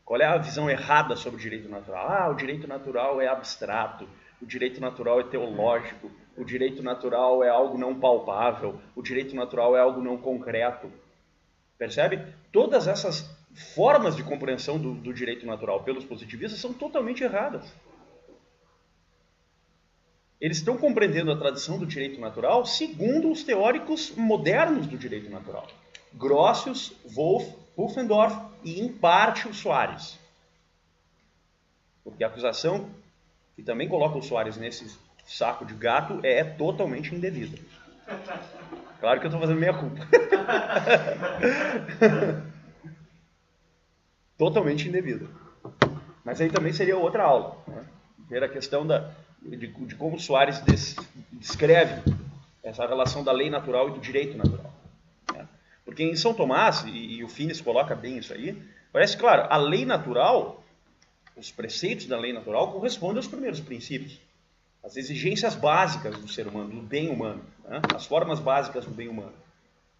Qual é a visão errada sobre o direito natural? Ah, o direito natural é abstrato, o direito natural é teológico, o direito natural é algo não palpável, o direito natural é algo não concreto. Percebe? Todas essas formas de compreensão do direito natural pelos positivistas são totalmente erradas. Eles estão compreendendo a tradição do direito natural segundo os teóricos modernos do direito natural. Grotius, Wolff, Pufendorf e, em parte, o Soares. Porque a acusação que também coloca o Soares nesse saco de gato é totalmente indevida. Claro que eu estou fazendo meia culpa. Totalmente indevida. Mas aí também seria outra aula, né? Ver a questão de como o Soares descreve essa relação da lei natural e do direito natural. Porque em São Tomás, e o Finis coloca bem isso aí, parece claro, a lei natural, os preceitos da lei natural correspondem aos primeiros princípios, às exigências básicas do ser humano, do bem humano, né? As formas básicas do bem humano,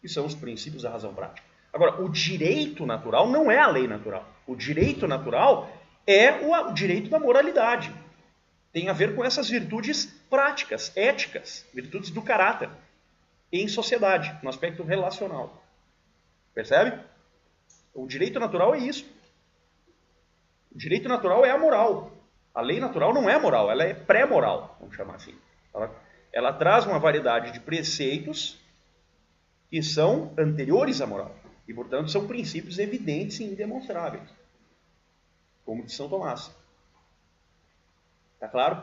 que são os princípios da razão prática. Agora, o direito natural não é a lei natural. O direito natural é o direito da moralidade. Tem a ver com essas virtudes práticas, éticas, virtudes do caráter, em sociedade, no aspecto relacional. Percebe? O direito natural é isso. O direito natural é a moral. A lei natural não é moral, ela é pré-moral, vamos chamar assim. Ela traz uma variedade de preceitos que são anteriores à moral. E, portanto, são princípios evidentes e indemonstráveis. Como de São Tomás. Está claro?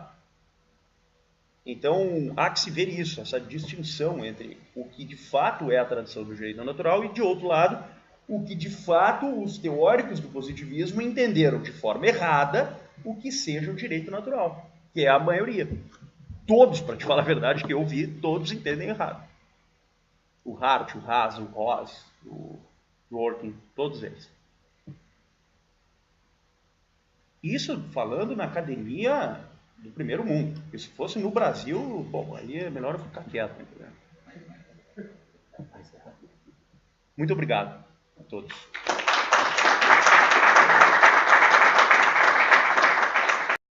Então, há que se ver isso, essa distinção entre o que de fato é a tradição do direito natural e, de outro lado, o que de fato os teóricos do positivismo entenderam de forma errada o que seja o direito natural, que é a maioria. Todos, para te falar a verdade, que eu vi, todos entendem errado. O Hart, o Haas, o Ross, o Dworkin, todos eles. Isso falando na academia do primeiro mundo. Porque se fosse no Brasil, bom, aí é melhor eu ficar quieto. Entendeu? Muito obrigado a todos.